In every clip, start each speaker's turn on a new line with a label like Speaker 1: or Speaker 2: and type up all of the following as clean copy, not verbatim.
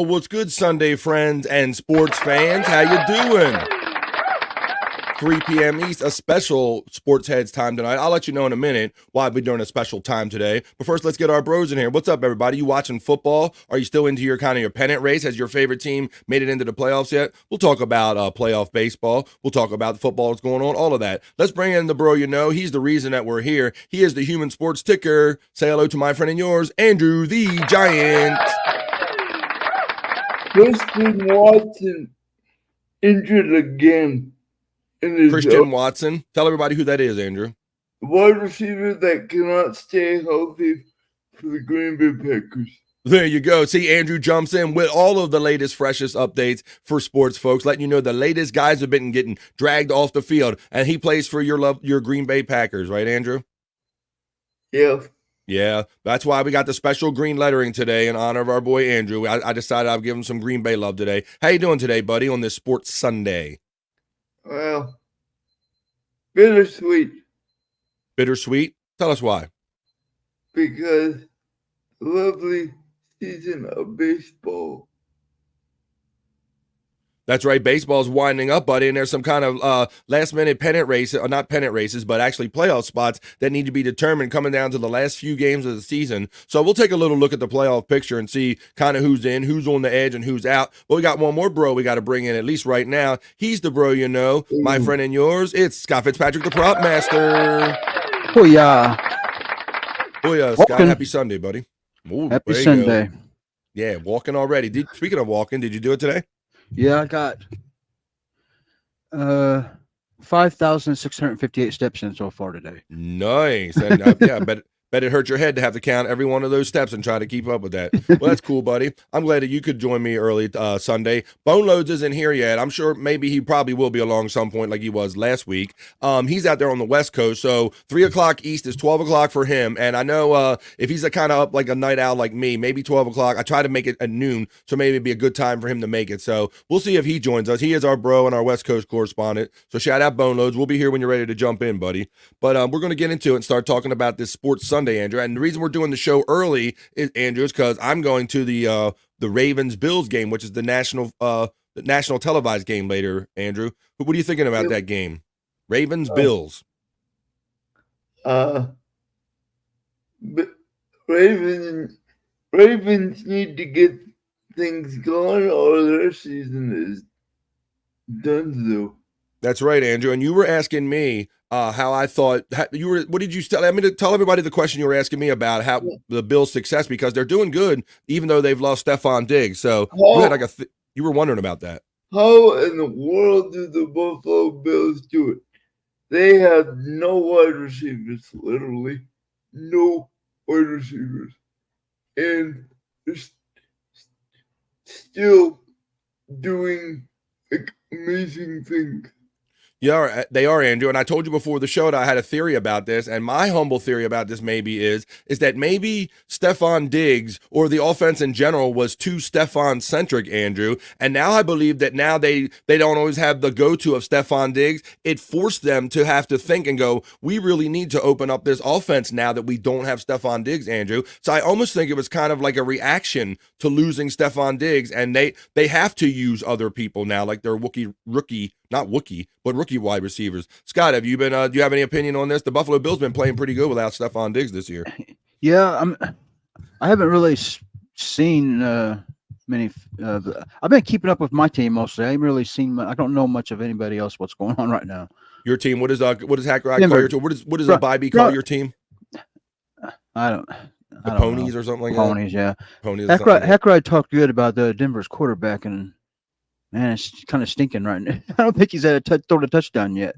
Speaker 1: Well, what's good, Sunday friends and sports fans? How you doing? 3 p.m. East, a special Sports Heads time tonight. I'll let you know in a minute why we're doing a special time today. But first, let's get our bros in here. What's up, everybody? You watching football? Are you still into your pennant race? Has your favorite team made it into the playoffs yet? We'll talk about playoff baseball. We'll talk about the football that's going on, all of that. Let's bring in the bro you know. He's the reason that we're here. He is the human sports ticker. Say hello to my friend and yours, Andrew the Giant.
Speaker 2: Christian Watson injured again.
Speaker 1: Christian Watson. Tell everybody who that is, Andrew.
Speaker 2: Wide receiver that cannot stay healthy for the Green Bay Packers.
Speaker 1: There you go. See, Andrew jumps in with all of the latest, freshest updates for sports folks, letting you know the latest guys have been getting dragged off the field, and he plays for your Green Bay Packers, right, Andrew?
Speaker 2: Yeah.
Speaker 1: Yeah, that's why we got the special green lettering today in honor of our boy Andrew. I decided I'd give him some Green Bay love today. How you doing today, buddy, on this Sports Sunday?
Speaker 2: Well, bittersweet.
Speaker 1: Bittersweet? Tell us why.
Speaker 2: Because lovely season of baseball.
Speaker 1: That's right. Baseball's winding up, buddy, and there's some kind of last-minute pennant race, or not pennant races, but actually playoff spots that need to be determined coming down to the last few games of the season. So we'll take a little look at the playoff picture and see kind of who's in, who's on the edge, and who's out. But we got one more bro we got to bring in, at least right now. He's the bro you know, my friend and yours. It's Scott Fitzpatrick, the prop master.
Speaker 3: Oh, yeah.
Speaker 1: Scott. Happy Sunday, buddy. Ooh,
Speaker 3: Happy Sunday.
Speaker 1: Yeah, walking already. Speaking of walking, did you do it today?
Speaker 3: Yeah, I got 5,658 steps in so far today.
Speaker 1: Nice. And yeah, bet it hurt your head to have to count every one of those steps and try to keep up with that. Well, that's cool, buddy. I'm glad that you could join me early Sunday. Bone Loads isn't here yet. I'm sure maybe he probably will be along some point like he was last week. He's out there on the West Coast, so 3 o'clock East is 12 o'clock for him. And I know if he's kind of up like a night owl like me, maybe 12 o'clock. I try to make it at noon, so maybe it'd be a good time for him to make it. So we'll see if he joins us. He is our bro and our West Coast correspondent. So shout out Bone Loads. We'll be here when you're ready to jump in, buddy. But we're going to get into it and start talking about this Sports Sunday, Andrew. And the reason we're doing the show early, Andrew, is because I'm going to the Ravens-Bills game, which is the national televised game later, Andrew. What are you thinking about that game? Ravens-Bills.
Speaker 2: Ravens need to get things going or their season is done, though.
Speaker 1: That's right, Andrew. And you were asking me how I thought what did you tell? I mean, to tell everybody the question you were asking me about how the Bills' success, because they're doing good even though they've lost Stephon Diggs. So you had you were wondering about that.
Speaker 2: How in the world do the Buffalo Bills do it? They have no wide receivers, literally no wide receivers, and they're still doing amazing things.
Speaker 1: Yeah, they are, Andrew. And I told you before the show that I had a theory about this. And my humble theory about this maybe is that maybe Stephon Diggs or the offense in general was too Stephon-centric, Andrew. And now I believe that now they don't always have the go-to of Stephon Diggs. It forced them to have to think and go, we really need to open up this offense now that we don't have Stephon Diggs, Andrew. So I almost think it was kind of like a reaction to losing Stephon Diggs. And they have to use other people now, like their rookie wide receivers. Scott, have you been? Do you have any opinion on this? The Buffalo Bills been playing pretty good without Stephon Diggs this year.
Speaker 3: Yeah, I haven't really seen many. I've been keeping up with my team mostly. I haven't really seen. I don't know much of anybody else. What's going on right now?
Speaker 1: Your team. What does Hacker call your team? What does a Bybee call your team?
Speaker 3: I don't.
Speaker 1: Ponies
Speaker 3: know.
Speaker 1: Or something like
Speaker 3: Ponies,
Speaker 1: that.
Speaker 3: Ponies, yeah. Hackeride talked good about the Denver's quarterback, and man, it's kind of stinking right now. I don't think he's had thrown a touchdown yet.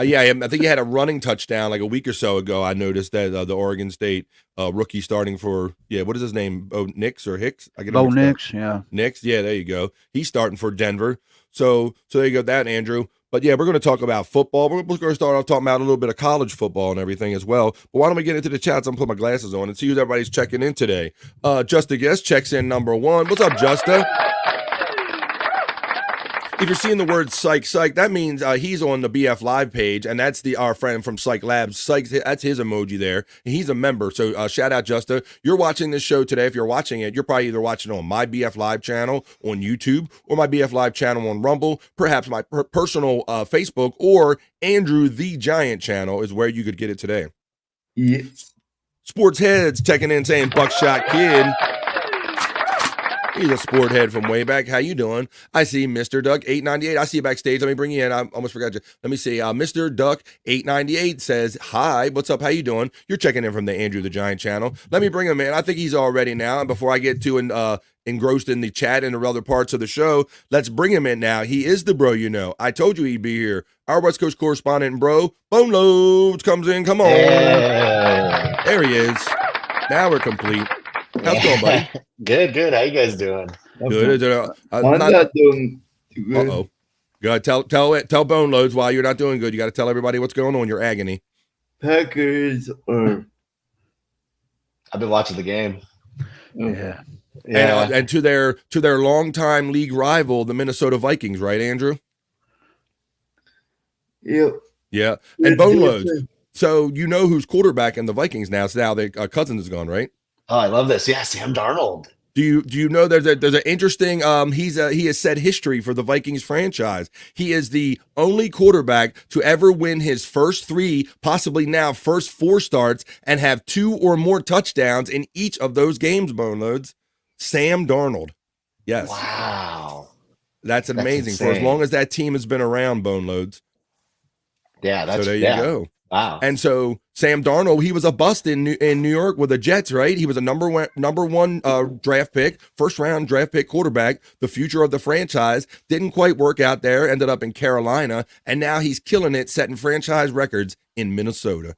Speaker 1: Yeah, I think he had a running touchdown like a week or so ago. I noticed that the Oregon State rookie starting for, what is his name? Bo Nix or Hicks?
Speaker 3: Bo Nix, yeah.
Speaker 1: Nix, yeah, there you go. He's starting for Denver. So there you go, that, Andrew. But yeah, we're going to talk about football. We're going to start off talking about a little bit of college football and everything as well. But why don't we get into the chats? I'm going to put my glasses on and see who everybody's checking in today. Just a Guest checks in number 1. What's up, Justa? if you're seeing the word psych, that means he's on the BF Live page, and that's our friend from Psych Labs. Psych, that's his emoji there, and he's a member. So shout out, Justa. You're watching this show today. If you're watching it, you're probably either watching it on my BF Live channel on YouTube or my BF Live channel on Rumble, perhaps my personal Facebook, or Andrew the Giant channel is where you could get it today.
Speaker 2: Yes.
Speaker 1: Sports Heads checking in saying Buckshot Kid. He's a sport head from way back. How you doing? I see Mr. Duck 898. I see you backstage. Let me bring you in. I almost forgot you. Let me see. Mr. Duck 898 says, hi, what's up? How you doing? You're checking in from the Andrew the Giant channel. Let me bring him in. I think he's all ready now. And before I get too engrossed in the chat and the other parts of the show, let's bring him in now. He is the bro, you know. I told you he'd be here. Our West Coast correspondent and bro, Bone Loads comes in. Come on.
Speaker 4: Hey.
Speaker 1: There he is. Now we're complete. How's it going, buddy?
Speaker 4: Good. How you guys doing?
Speaker 1: Good.
Speaker 2: I'm not doing too good.
Speaker 1: Uh-oh. Go tell Bone Loads why you're not doing good. You got to tell everybody what's going on. Your agony.
Speaker 2: Packers are.
Speaker 4: I've been watching the game.
Speaker 3: Yeah.
Speaker 4: Yeah.
Speaker 1: And to their longtime league rival, the Minnesota Vikings, right, Andrew?
Speaker 2: Yep.
Speaker 1: Yeah. And Bone Loads. So you know who's quarterback in the Vikings now? So now their Cousins is gone, right?
Speaker 4: Oh, I love this. Yeah, Sam Darnold.
Speaker 1: Do you know there's an interesting he has set history for the Vikings franchise. He is the only quarterback to ever win his first 3, possibly now first 4 starts and have 2 or more touchdowns in each of those games, Bone Loads. Sam Darnold. Yes.
Speaker 4: Wow.
Speaker 1: That's amazing for as
Speaker 4: insane.
Speaker 1: long as that team has been around, Bone Loads.
Speaker 4: Yeah, that's
Speaker 1: So there you go.
Speaker 4: Wow.
Speaker 1: And so Sam Darnold, he was a bust in New York with the Jets, right? He was a number one draft pick, first round draft pick quarterback, the future of the franchise. Didn't quite work out there, ended up in Carolina, and now he's killing it, setting franchise records in Minnesota.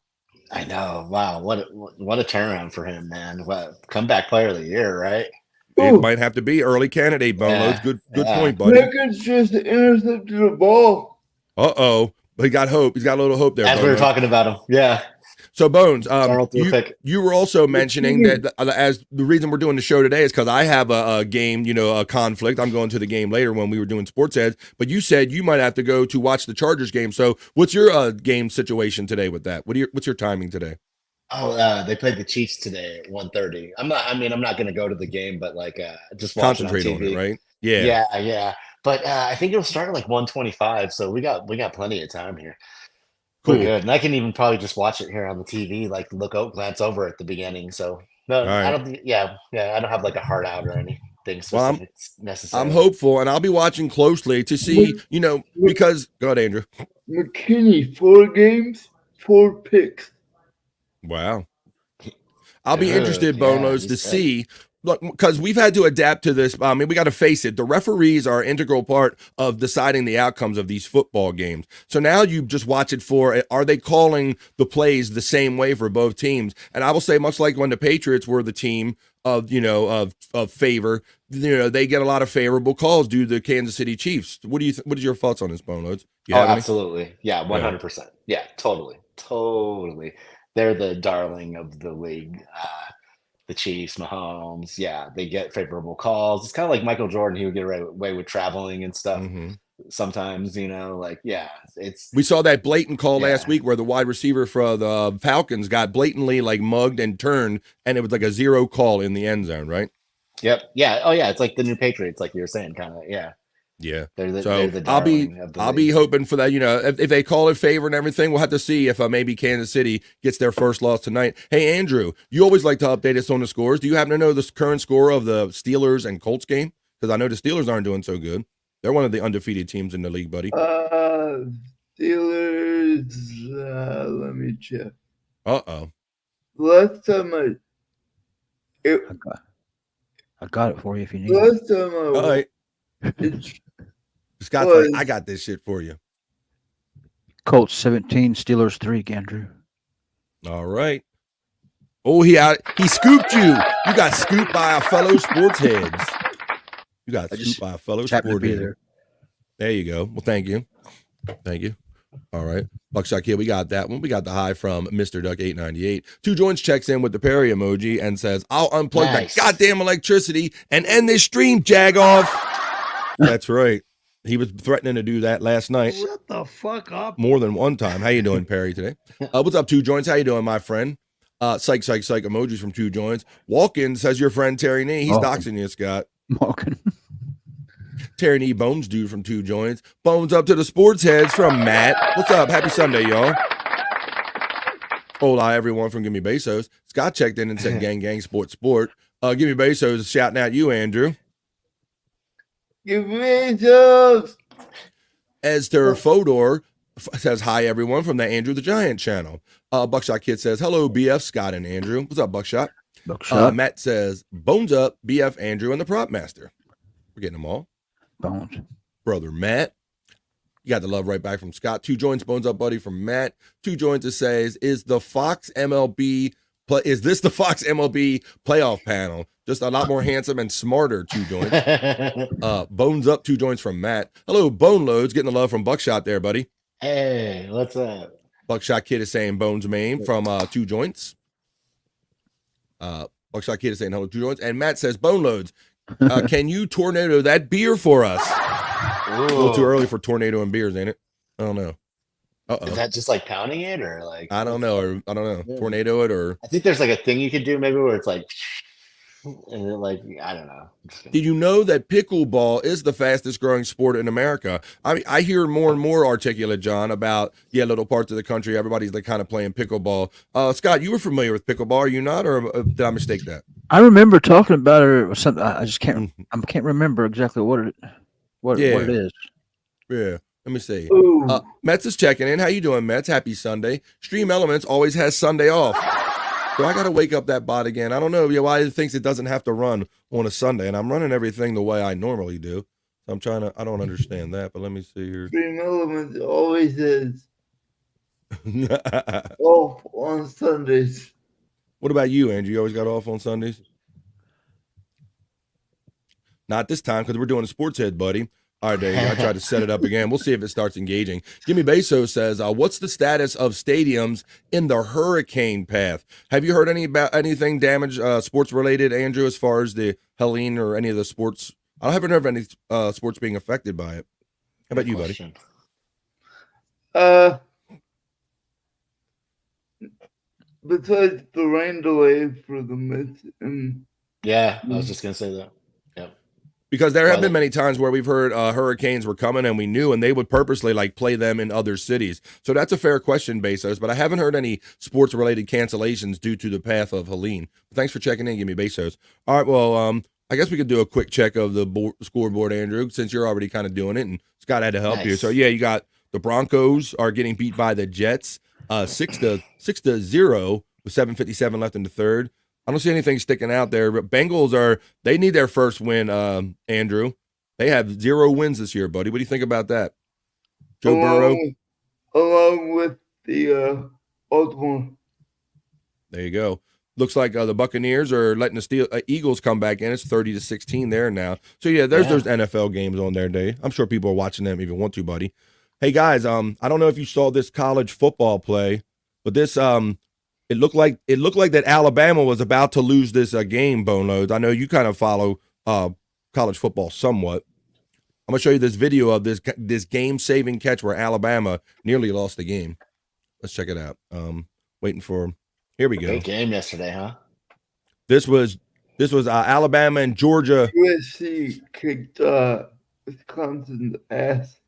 Speaker 4: I know. Wow. What a turnaround for him, man. What comeback player of the year, right?
Speaker 1: It
Speaker 2: Ooh.
Speaker 1: might have to be early candidate, Bone
Speaker 4: Yeah,
Speaker 1: Loads. Good
Speaker 4: yeah.
Speaker 1: point, buddy.
Speaker 2: Packers just intercepted the ball.
Speaker 1: Uh-oh. He got hope. He's got a little hope there.
Speaker 4: As we were
Speaker 1: Bone Loads.
Speaker 4: talking about him. Yeah.
Speaker 1: So Bones,
Speaker 4: Darnold threw a pick.
Speaker 1: you were also mentioning that as the reason we're doing the show today is because I have a game, a conflict. I'm going to the game later when we were doing sports heads, but you said you might have to go to watch the Chargers game. So what's your game situation today with that? What's your timing today?
Speaker 4: Oh, they played the Chiefs today at 1:30. I'm not going to go to the game, but just watch
Speaker 1: Concentrate
Speaker 4: it
Speaker 1: on
Speaker 4: TV.
Speaker 1: it, right? Yeah.
Speaker 4: Yeah. But I think it'll start at 1:25, so we got plenty of time here.
Speaker 1: Cool.
Speaker 4: We're good, and I can even probably just watch it here on the TV, glance over at the beginning. So no,
Speaker 1: All right.
Speaker 4: I don't think. Yeah, I don't have a heart out or anything
Speaker 1: Well,
Speaker 4: specific necessary.
Speaker 1: I'm hopeful, and I'll be watching closely to see, because go ahead, Andrew.
Speaker 2: McKinney, 4 games, 4 picks.
Speaker 1: Wow. I'll be
Speaker 4: Good.
Speaker 1: interested,
Speaker 4: Yeah,
Speaker 1: Bonos,
Speaker 4: he's
Speaker 1: to
Speaker 4: good.
Speaker 1: see. Look, because we've had to adapt to this. I mean, we got to face it. The referees are an integral part of deciding the outcomes of these football games. So now you just watch it for, are they calling the plays the same way for both teams? And I will say, much like when the Patriots were the team of favor, they get a lot of favorable calls due to the Kansas City Chiefs. What is your thoughts on this, Bonos?
Speaker 4: Oh, absolutely. Yeah, 100%. Yeah, totally. They're the darling of the league. The Chiefs, Mahomes, yeah, they get favorable calls. It's kind of like Michael Jordan. He would get away with traveling and stuff. Sometimes, it's.
Speaker 1: We saw that blatant call
Speaker 4: Yeah.
Speaker 1: last week where the wide receiver for the Falcons got blatantly mugged and turned, and it was a 0 call in the end zone, right?
Speaker 4: Yep. Yeah. Oh, yeah. It's like the new Patriots, like you were saying, kind of. Yeah.
Speaker 1: Yeah.
Speaker 4: They're the
Speaker 1: So
Speaker 4: darling of the
Speaker 1: I'll
Speaker 4: league.
Speaker 1: be hoping for that. If they call it favor and everything, we'll have to see if maybe Kansas City gets their first loss tonight. Hey, Andrew, you always like to update us on the scores. Do you happen to know the current score of the Steelers and Colts game? Because I know the Steelers aren't doing so good. They're one of the undefeated teams in the league, buddy.
Speaker 2: Steelers, let me check.
Speaker 1: Uh-oh.
Speaker 2: Last time
Speaker 3: I got it for you if you need it.
Speaker 2: last time
Speaker 1: All right.
Speaker 2: it's
Speaker 1: Scott's
Speaker 2: was-
Speaker 1: like, I got this shit for you.
Speaker 3: Colts 17, Steelers 3, Andrew.
Speaker 1: All right. Oh, he scooped you. You got scooped by our fellow sports heads. You got
Speaker 3: I
Speaker 1: scooped
Speaker 3: just
Speaker 1: by a fellow
Speaker 3: happened to
Speaker 1: sport
Speaker 3: be
Speaker 1: head.
Speaker 3: there.
Speaker 1: There you go. Well, thank you. Thank you. All right. Buckshot Kid, we got that one. We got the high from Mr. Duck 898. Two Joints checks in with the Perry emoji and says, I'll unplug
Speaker 4: Nice.
Speaker 1: the goddamn electricity and end this stream, jag off. That's right. He was threatening to do that last night
Speaker 5: Shut the fuck up.
Speaker 1: more than one time. How you doing, Perry, today? What's up, Two Joints? How you doing, my friend? Psych emojis from Two Joints. Walk-in says your friend Terry Nee. He's doxing you, Scott.
Speaker 3: Walking.
Speaker 1: Terry Nee Bones dude from Two Joints. Bones up to the sports heads from Matt. What's up? Happy Sunday, y'all. Hola, everyone from Gimme Bezos. Scott checked in and said gang, gang, sport. Gimme Bezos is shouting at you, Andrew.
Speaker 2: Give me those.
Speaker 1: Esther Fodor says hi, everyone, from the Andrew the Giant channel. Buckshot Kid says, hello, BF, Scott and Andrew. What's up, Buckshot? Matt says, bones up, BF, Andrew, and the prop master. We're getting them all.
Speaker 3: Bones.
Speaker 1: Brother Matt. You got the love right back from Scott. Two Joints, bones up, buddy, from Matt. Two Joints says, is this the Fox MLB playoff panel? Just a lot more handsome and smarter, Two Joints. Bones up, Two Joints from Matt. Hello, Bone Loads, getting the love from Buckshot there, buddy.
Speaker 4: Hey, what's up?
Speaker 1: Buckshot Kid is saying Bones Main from Two Joints. Buckshot Kid is saying hello, Two Joints. And Matt says, Bone Loads, can you tornado that beer for us? A little too early for tornado and beers, ain't it? I don't know.
Speaker 4: Is that just like pounding it or like?
Speaker 1: I don't know.
Speaker 4: Yeah.
Speaker 1: Tornado it or.
Speaker 4: I think there's like a thing you could do maybe where it's like, and it like I don't know.
Speaker 1: Did you know that pickleball is the fastest growing sport in America? I hear more and more articulate, John, about little parts of the country. Everybody's like kind of playing pickleball. Scott, you were familiar with pickleball, are you not, or did I mistake that?
Speaker 3: I remember talking about it or something. I just can't remember exactly what it is.
Speaker 1: Yeah. Let me see.
Speaker 2: Ooh.
Speaker 1: Mets is checking in. How you doing, Mets? Happy Sunday. Stream Elements always has Sunday off. So I got to wake up that bot again. I don't know why it thinks it doesn't have to run on a Sunday, and I'm running everything the way I normally do. So I don't understand that, but let me see here.
Speaker 2: Dream Elements always is off on Sundays.
Speaker 1: What about you, Andrew? You always got off on Sundays? Not this time because we're doing a sports head, buddy. All right, there you go. I tried to set it up again. We'll see if it starts engaging. Gimme Bezos says, what's the status of stadiums in the hurricane path? Have you heard about anything damage, sports-related, Andrew, as far as the Helene or any of the sports? I haven't heard of any sports being affected by it. How about you, buddy?
Speaker 2: Besides the rain delay for the Mets and
Speaker 4: yeah, I was just gonna say that.
Speaker 1: Because there have been many times where we've heard hurricanes were coming and we knew, and they would purposely like play them in other cities. So that's a fair question, Bezos, but I haven't heard any sports related cancellations due to the path of Helene. Thanks for checking in. Give me Bezos. All right. Well, I guess we could do a quick check of the scoreboard, Andrew, since you're already kind of doing it and Scott had to help you. So yeah, you got the Broncos are getting beat by the Jets, 6-0 with 7:57 left in the third. I don't see anything sticking out there, but Bengals they need their first win, Andrew. They have 0 wins this year, buddy. What do you think about that? Joe Burrow?
Speaker 2: Along with the Baltimore.
Speaker 1: There you go. Looks like the Buccaneers are letting the Eagles come back in. It's 30-16 there now. So yeah, there's those NFL games on there, Dave. I'm sure people are watching them if you want to, buddy. Hey guys, I don't know if you saw this college football play, but this It looked like that Alabama was about to lose this game, Bone Loads. I know you kind of follow college football somewhat. I'm gonna show you this video of this game-saving catch where Alabama nearly lost the game. Let's check it out. Waiting for here we go.
Speaker 4: Great game yesterday, huh?
Speaker 1: This was Alabama and Georgia.
Speaker 2: USC kicked Wisconsin's ass.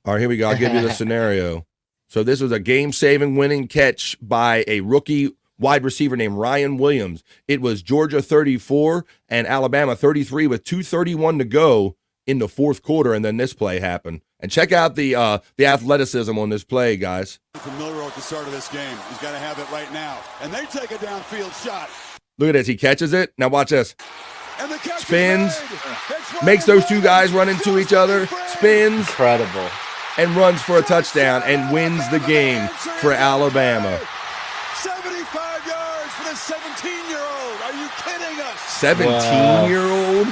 Speaker 1: All right, here we go. I'll give you the scenario. So this was a game-saving winning catch by a rookie wide receiver named Ryan Williams. It was Georgia 34 and Alabama 33 with 2:31 to go in the fourth quarter, and then this play happened. And check out the athleticism on this play, guys.
Speaker 6: From Milroe at the start of this game. He's got to have it right now. And they take a downfield shot.
Speaker 1: Look at this. He catches it. Now watch this.
Speaker 6: And the catch
Speaker 1: spins, makes those two guys run into each other, spins.
Speaker 4: Incredible.
Speaker 1: And runs for a touchdown and wins the game for Alabama.
Speaker 6: 75 yards for the 17-year-old. Are you kidding us?
Speaker 1: 17-year-old?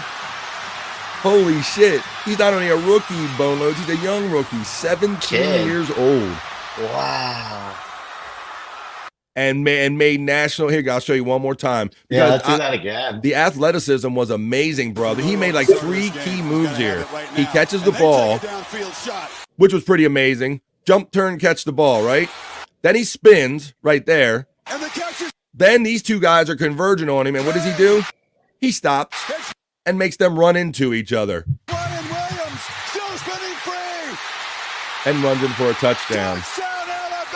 Speaker 1: Holy shit. He's not only a rookie, Bone Loads, he's a young rookie. 17 years old.
Speaker 4: Wow.
Speaker 1: and made national. Here, I'll show you one more time.
Speaker 4: Yeah,
Speaker 1: Because
Speaker 4: let's do that again.
Speaker 1: the athleticism was amazing, brother. He made like 3 key moves here. He catches the ball, which was pretty amazing. Jump, turn, catch the ball, right? Then he spins right there. Then these two guys are converging on him, and what does he do? He stops and makes them run into each other
Speaker 6: Brian Williams still spinning free.
Speaker 1: and runs in for a touchdown.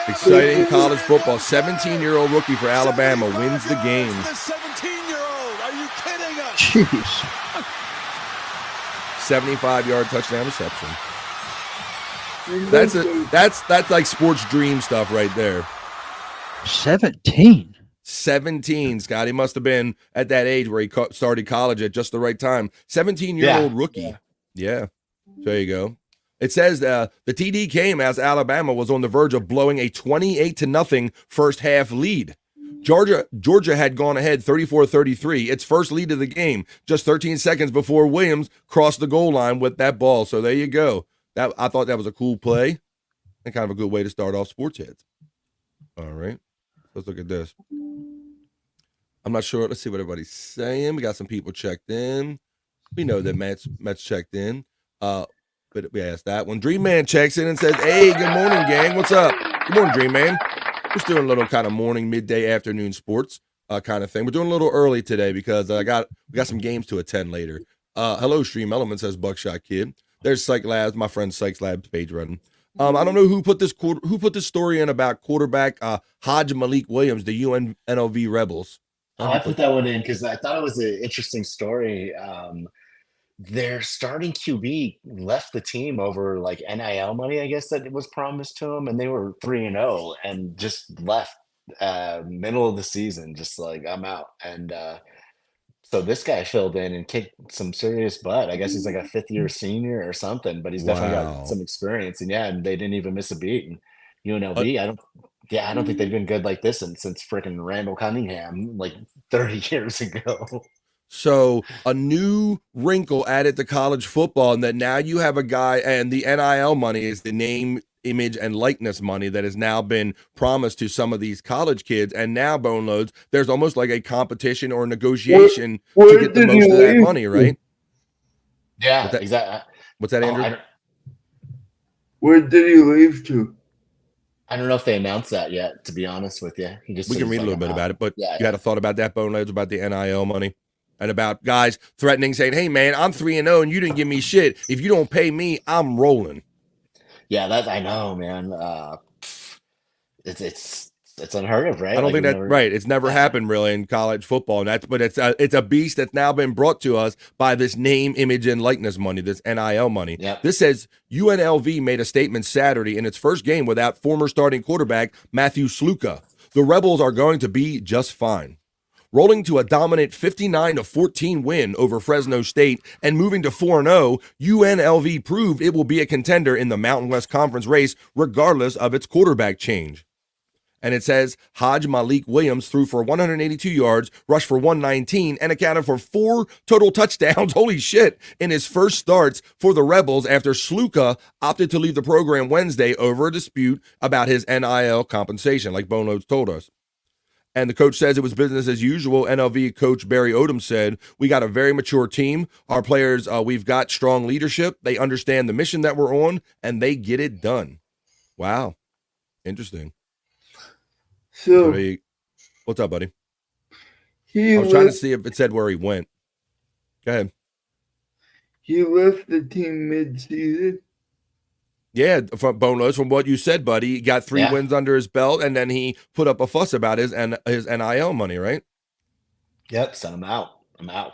Speaker 1: Exciting college football. 17-year-old rookie for Alabama wins the game.
Speaker 6: 17-year-old. Are you kidding us?
Speaker 3: Jeez.
Speaker 1: 75-yard touchdown reception.
Speaker 2: And
Speaker 1: That's like sports dream stuff right there.
Speaker 3: 17.
Speaker 1: 17, Scott. He must have been at that age where he started college at just the right time. 17-year-old rookie. Yeah. There you go. It says the TD came as Alabama was on the verge of blowing a 28-0 first half lead. Georgia had gone ahead 34-33, its first lead of the game, just 13 seconds before Williams crossed the goal line with that ball. So there you go. I thought that was a cool play and kind of a good way to start off Sports Heads. All right. Let's look at this. I'm not sure. Let's see what everybody's saying. We got some people checked in. We know that Matt's checked in. But we asked that one. Dream Man checks in and says, "Hey, good morning, gang. What's up? Good morning, Dream Man. We're just doing a little kind of morning, midday, afternoon sports kind of thing. We're doing a little early today because we got some games to attend later. Hello, Stream Element, says Buckshot Kid. There's Psych Labs, my friend Psych Labs page running. I don't know who put this story in about quarterback Hajj Malik Williams, the UNLV Rebels.
Speaker 4: Oh, I put that one in because I thought it was an interesting story. Their starting QB left the team over like NIL money, I guess, that was promised to him, and they were 3-0 and just left middle of the season, just like, I'm out. And so this guy filled in and kicked some serious butt. I guess he's like a 5th-year senior or something, but he's definitely
Speaker 1: Wow.
Speaker 4: got some experience. And yeah, and they didn't even miss a beat. And UNLV, I don't think they've been good like this since freaking Randall Cunningham like 30 years ago.
Speaker 1: So a new wrinkle added to college football, and that now you have a guy, and the NIL money is the name, image, and likeness money that has now been promised to some of these college kids. And now, Bone Loads, there's almost like a competition or negotiation to get the most of that money, right?
Speaker 4: Yeah,
Speaker 1: that-
Speaker 4: exactly.
Speaker 1: What's that, Andrew?
Speaker 2: where did he leave to?
Speaker 4: I don't know if they announced that yet, to be honest with you. He just
Speaker 1: We
Speaker 4: said
Speaker 1: can
Speaker 4: he's
Speaker 1: read a
Speaker 4: like,
Speaker 1: little bit
Speaker 4: "I'm
Speaker 1: about
Speaker 4: out."
Speaker 1: it, but
Speaker 4: Yeah,
Speaker 1: you had a thought about that, Bone Loads, about the NIL money? And about guys threatening, saying, "Hey, man, I'm 3-0, and you didn't give me shit. If you don't pay me, I'm rolling."
Speaker 4: Yeah, that I know, man. It's unheard of, right?
Speaker 1: I don't
Speaker 4: Like,
Speaker 1: think
Speaker 4: we've
Speaker 1: that
Speaker 4: never-
Speaker 1: right. It's never
Speaker 4: Yeah.
Speaker 1: happened really in college football, and but it's a beast that's now been brought to us by this name, image, and likeness money, this NIL money.
Speaker 4: Yep.
Speaker 1: This says UNLV made a statement Saturday in its first game without former starting quarterback Matthew Sluka. The Rebels are going to be just fine. Rolling to a dominant 59-14 win over Fresno State and moving to 4-0, UNLV proved it will be a contender in the Mountain West Conference race regardless of its quarterback change. And it says Hajj Malik Williams threw for 182 yards, rushed for 119, and accounted for 4 total touchdowns, holy shit, in his first starts for the Rebels after Sluka opted to leave the program Wednesday over a dispute about his NIL compensation, like Bone Loads told us. And the coach says it was business as usual. NLV coach Barry Odom said, "We got a very mature team. Our players, we've got strong leadership. They understand the mission that we're on, and they get it done." Wow. Interesting.
Speaker 2: So
Speaker 1: What's up, buddy?
Speaker 2: he
Speaker 1: I was trying to
Speaker 2: left,
Speaker 1: see if it said where he went. Go ahead.
Speaker 2: he left the team mid-season.
Speaker 1: Yeah, from Bone Loads, from what you said, buddy, he got 3
Speaker 4: Yeah.
Speaker 1: wins under his belt, and then he put up a fuss about his NIL money, right?
Speaker 4: Yep, sent him out. I'm out.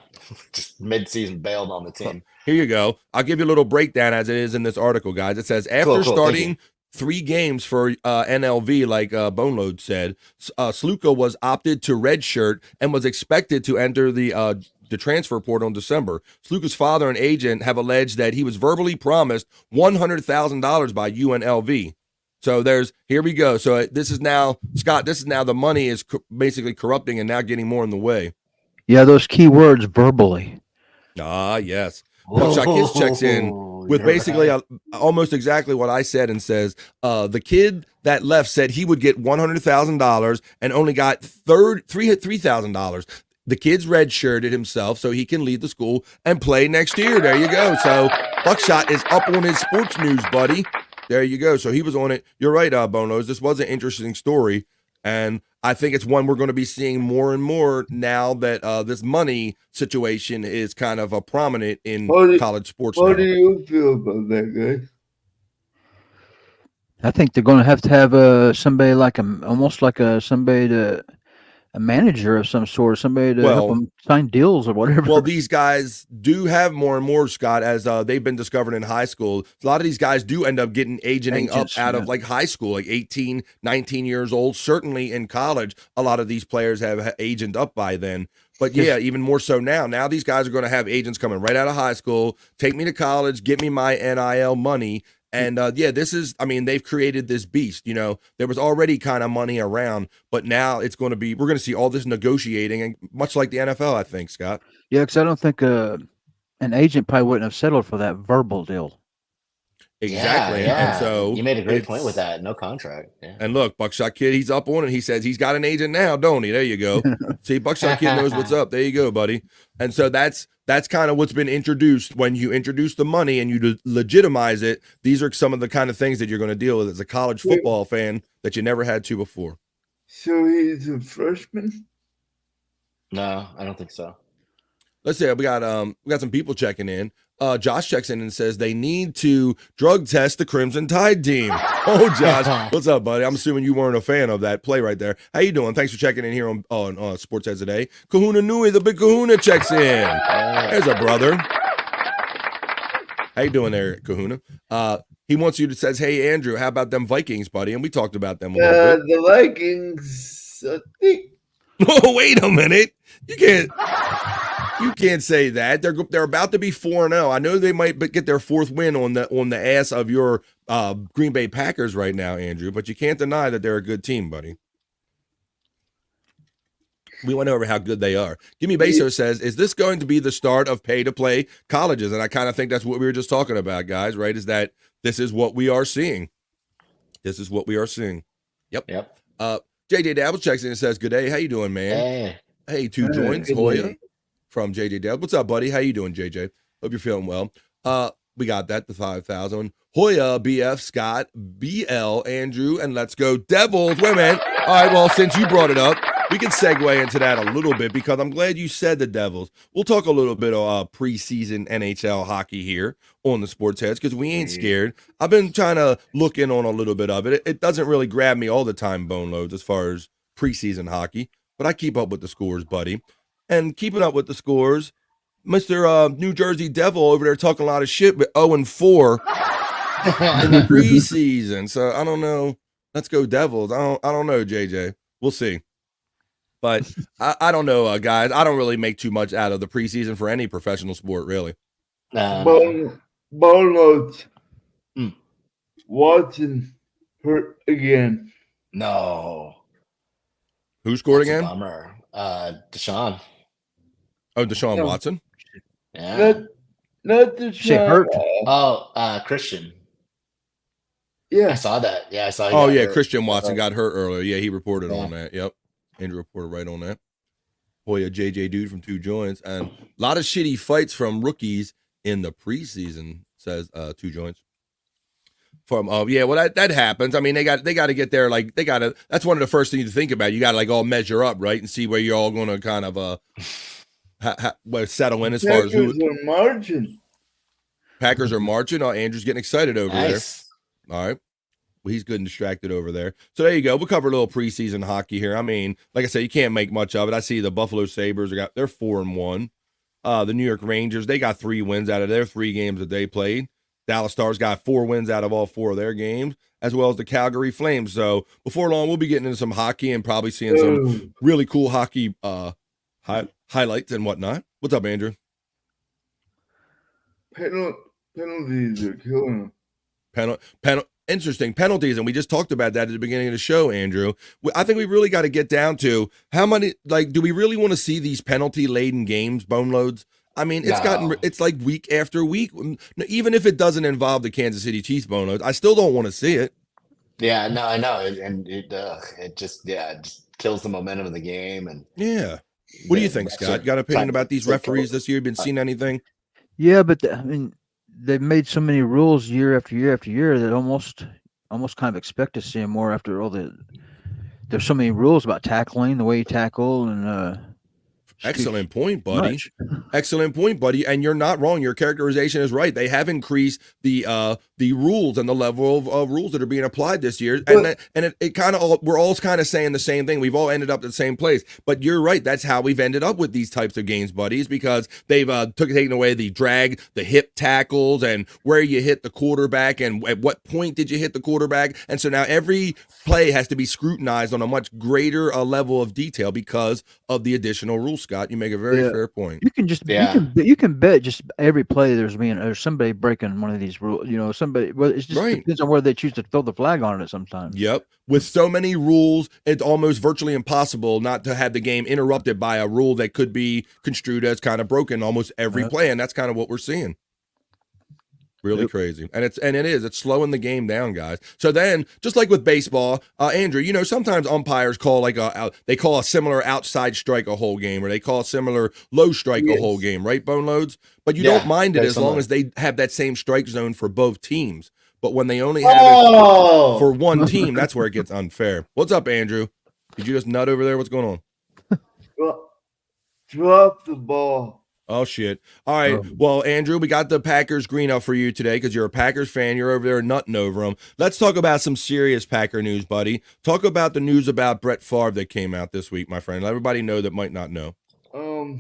Speaker 4: Just mid-season bailed on the team.
Speaker 1: Here you go. I'll give you a little breakdown as it is in this article, guys. It says after
Speaker 4: Cool, thank
Speaker 1: starting 3 games for NLV, like Bone Load said, Sluka was opted to redshirt and was expected to enter the transfer portal in December. Sluka's father and agent have alleged that he was verbally promised $100,000 by UNLV. So here we go. So this is now, Scott, the money is basically corrupting and now getting more in the way.
Speaker 3: Yeah, those key words verbally.
Speaker 1: Ah, yes. Buckshot Kids checks in with
Speaker 4: You're
Speaker 1: basically
Speaker 4: right.
Speaker 1: almost exactly what I said and says, the kid that left said he would get $100,000 and only got $3,000. The kid's redshirted himself so he can leave the school and play next year. There you go. So Buckshot is up on his sports news, buddy. There you go. So he was on it. You're right, Bonos. This was an interesting story. And I think it's one we're going to be seeing more and more now that this money situation is kind of prominent in college sports.
Speaker 2: How
Speaker 1: now.
Speaker 2: do you feel about that, guys?
Speaker 3: I think they're going to have somebody like almost like somebody to a manager of some sort, somebody to help them sign deals or whatever.
Speaker 1: Well, these guys do have more and more, Scott, as they've been discovered in high school. A lot of these guys do end up getting agenting up out of like high school, like 18, 19 years old. Certainly in college, a lot of these players have agent up by then. But yeah, even more so now. Now these guys are going to have agents coming right out of high school, take me to college, get me my NIL money. And this is, I mean, they've created this beast. You know, there was already kind of money around, but now it's going to be, we're going to see all this negotiating, and much like the NFL, I think, Scott.
Speaker 3: Yeah, because I don't think an agent probably wouldn't have settled for that verbal deal.
Speaker 1: Exactly.
Speaker 4: Yeah.
Speaker 1: And so
Speaker 4: you made a great point with that. No contract. Yeah.
Speaker 1: And look, Buckshot Kid, he's up on it. He says he's got an agent now, don't he? There you go. See, Buckshot Kid knows what's up. There you go, buddy. And so that's kind of what's been introduced. When you introduce the money and you legitimize it, these are some of the kind of things that you're going to deal with as a college football fan that you never had to before.
Speaker 2: So he's a freshman?
Speaker 4: No, I don't think so.
Speaker 1: Let's see. We got some people checking in. Josh checks in and says they need to drug test the Crimson Tide team. Oh, Josh, what's up, buddy? I'm assuming you weren't a fan of that play right there. How you doing? Thanks for checking in here on Sports Heads Today. Kahuna Nui, the big Kahuna, checks in. There's a brother. How you doing there, Kahuna? He wants you to says, hey, Andrew, how about them Vikings, buddy? And we talked about them a little bit.
Speaker 2: The Vikings, I think.
Speaker 1: Oh, wait a minute. You can't say that. They're about to be 4-0. I know they might get their fourth win on the ass of your Green Bay Packers right now, Andrew, but you can't deny that they're a good team, buddy. We went over how good they are. Gimme Beso says, is this going to be the start of pay-to-play colleges? And I kind of think that's what we were just talking about, guys, right? Is that this is what we are seeing. This is what we are seeing. Yep. JJ Dabble checks in and says, good day. How you doing, man? Hey, two joints. Hoya from JJ Dabble. What's up, buddy? How you doing, JJ? Hope you're feeling well. We got that, the 5,000. Hoya, BF, Scott, BL, Andrew, and let's go Devils. Wait a minute. All right, well, since you brought it up, we can segue into that a little bit because I'm glad you said the Devils. We'll talk a little bit of preseason NHL hockey here on the Sports Heads because we ain't scared. I've been trying to look in on a little bit of it. It doesn't really grab me all the time, Bone Loads, as far as preseason hockey, but I keep up with the scores, buddy. And keeping up with the scores, Mr. New Jersey Devil over there talking a lot of shit with 0-4 in the preseason. So I don't know. Let's go Devils. I don't know, JJ. We'll see. But I don't know, guys. I don't really make too much out of the preseason for any professional sport, really.
Speaker 2: Bones. Watson hurt again.
Speaker 4: No.
Speaker 1: Who scored
Speaker 4: That's
Speaker 1: again?
Speaker 4: a bummer. Deshaun.
Speaker 1: Oh, Deshaun Watson?
Speaker 4: Yeah.
Speaker 2: Not the
Speaker 3: She hurt.
Speaker 4: Christian. I
Speaker 2: Yeah.
Speaker 4: saw that. Yeah, I saw. he
Speaker 1: Oh,
Speaker 4: got
Speaker 1: yeah.
Speaker 4: hurt.
Speaker 1: Christian Watson got hurt earlier. Yeah, he reported
Speaker 4: Yeah.
Speaker 1: on that. Yep. Andrew reported right on that. Boy, a JJ dude from Two Joints. And a lot of shitty fights from rookies in the preseason, says Two Joints. From that happens. I mean, they got to get there. Like that's one of the first things to think about. You got to like all measure up, right, and see where you're all going to kind of settle in as far as who.
Speaker 2: Packers are marching.
Speaker 1: Packers are marching. Oh, Andrew's getting excited over
Speaker 4: Nice.
Speaker 1: there. All right. Well, he's good and distracted over there. So there you go. We'll cover a little preseason hockey here. I mean, like I said, you can't make much of it. I see the Buffalo Sabres they're 4-1. The New York Rangers, they got 3 wins out of their 3 games that they played. Dallas Stars got 4 wins out of all 4 of their games, as well as the Calgary Flames. So before long, we'll be getting into some hockey and probably seeing some really cool hockey highlights and whatnot. What's up, Andrew?
Speaker 2: Penalties are killing them.
Speaker 1: Interesting penalties, and we just talked about that at the beginning of the show, Andrew. I think we really got to get down to how many. Like, do we really want to see these penalty-laden games, Bone Loads? I mean, it's like week after week. Even if it doesn't involve the Kansas City Chiefs, Bone Loads, I still don't want to see it.
Speaker 4: Yeah, no, I know, and it just it just kills the momentum of the game. And
Speaker 1: Yeah. What do you
Speaker 4: the
Speaker 1: think,
Speaker 4: refs
Speaker 1: Scott?
Speaker 4: are
Speaker 1: Got an opinion
Speaker 4: trying
Speaker 1: about these
Speaker 4: to take
Speaker 1: referees
Speaker 4: over.
Speaker 1: this year? Been seeing anything?
Speaker 3: Yeah, but I mean, they've made so many rules year after year after year that almost kind of expect to see more after all the. There's so many rules about tackling, the way you tackle, and it's too
Speaker 1: Excellent point, buddy.
Speaker 3: much.
Speaker 1: Excellent point, buddy. And you're not wrong. Your characterization is right. They have increased the rules and the level of rules that are being applied this year. And it kind of we're all kind of saying the same thing. We've all ended up at the same place. But you're right. That's how we've ended up with these types of games, buddies, because they've taken away the drag, the hip tackles, and where you hit the quarterback, and at what point did you hit the quarterback. And so now every play has to be scrutinized on a much greater level of detail because of the additional rules. Scott, you make a very fair point.
Speaker 3: You can just you can bet just every play there's somebody breaking one of these rules. You know, somebody. Well, it just depends on whether they choose to throw the flag on it sometimes.
Speaker 1: Yep. With so many rules, it's almost virtually impossible not to have the game interrupted by a rule that could be construed as kind of broken almost every play, and that's kind of what we're seeing. Really crazy. And it's slowing the game down, guys. So then, just like with baseball, Andrew, you know, sometimes umpires call they call a similar outside strike a whole game, or they call a similar low strike a whole game, right, Bone Loads? But you don't mind it as long as they have that same strike zone for both teams. But when they only have it for one team, that's where it gets unfair. What's up, Andrew? Did you just nut over there? What's going on?
Speaker 2: Drop the ball.
Speaker 1: Oh, shit. All right. Well, Andrew, we got the Packers green up for you today because you're a Packers fan. You're over there nutting over them. Let's talk about some serious Packer news, buddy. Talk about the news about Brett Favre that came out this week, my friend. Let everybody know that might not know.
Speaker 2: Our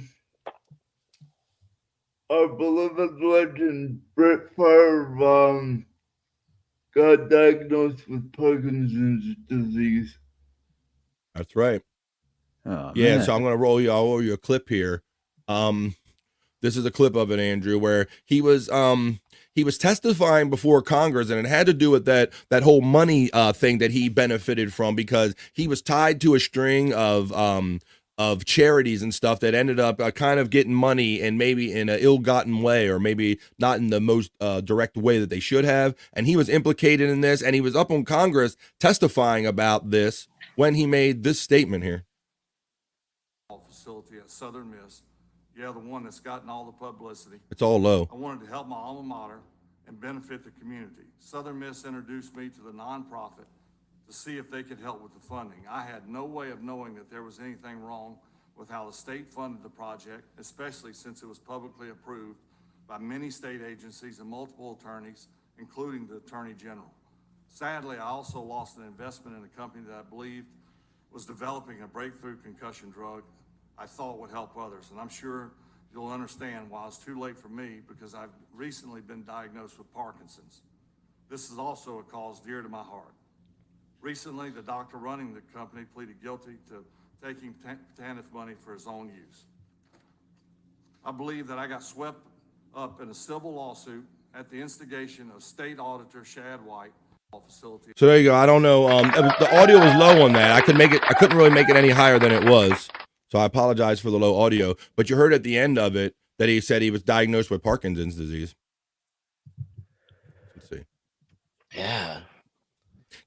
Speaker 2: beloved legend, Brett Favre, got diagnosed with Parkinson's disease.
Speaker 1: That's right.
Speaker 3: Oh,
Speaker 1: yeah,
Speaker 3: man.
Speaker 1: so I'll roll you a clip here. This is a clip of it, Andrew, where he was testifying before Congress, and it had to do with that whole money thing that he benefited from, because he was tied to a string of charities and stuff that ended up kind of getting money, and maybe in an ill-gotten way, or maybe not in the most direct way that they should have. And he was implicated in this, and he was up on Congress testifying about this when he made this statement here.
Speaker 5: Facility at Southern Miss. Yeah, the one that's gotten all the publicity.
Speaker 1: It's all low.
Speaker 5: I wanted to help my alma mater and benefit the community. Southern Miss introduced me to the nonprofit to see if they could help with the funding. I had no way of knowing that there was anything wrong with how the state funded the project, especially since it was publicly approved by many state agencies and multiple attorneys, including the Attorney General. Sadly, I also lost an investment in a company that I believed was developing a breakthrough concussion drug I thought would help others. And I'm sure you'll understand why it's too late for me, because I've recently been diagnosed with Parkinson's. This is also a cause dear to my heart. Recently, the doctor running the company pleaded guilty to taking TANF money for his own use. I believe that I got swept up in a civil lawsuit at the instigation of State Auditor Shad White. Facility.
Speaker 1: So there you go. I don't know. The audio was low on that. I couldn't really make it any higher than it was. So I apologize for the low audio. But you heard at the end of it that he said he was diagnosed with Parkinson's disease. Let's see.
Speaker 4: Yeah.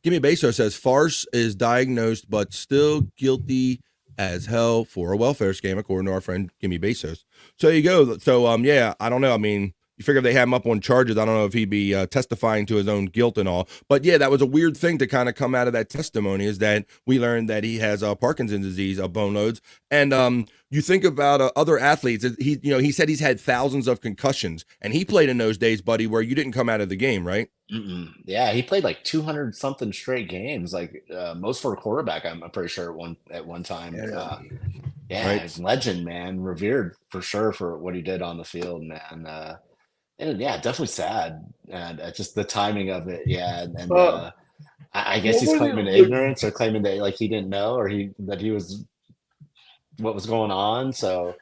Speaker 1: Gimme Bezos says Farce is diagnosed but still guilty as hell for a welfare scam, according to our friend Gimme Bezos. So there you go. So yeah, I don't know. I mean, you figure if they had him up on charges, I don't know if he'd be testifying to his own guilt and all. But yeah, that was a weird thing to kind of come out of that testimony, is that we learned that he has Parkinson's disease, Bone Loads. And you think about other athletes. He said he's had thousands of concussions, and he played in those days, buddy, where you didn't come out of the game, right?
Speaker 4: Yeah, he played like 200 something straight games, like most for a quarterback. I'm pretty sure at one time. Yeah,
Speaker 1: Right.
Speaker 4: legend, man, revered for sure for what he did on the field, man. And yeah, definitely sad, and just the timing of it. Yeah, and I guess he's claiming ignorance, or claiming that like he didn't know, or that he was what was going on. So.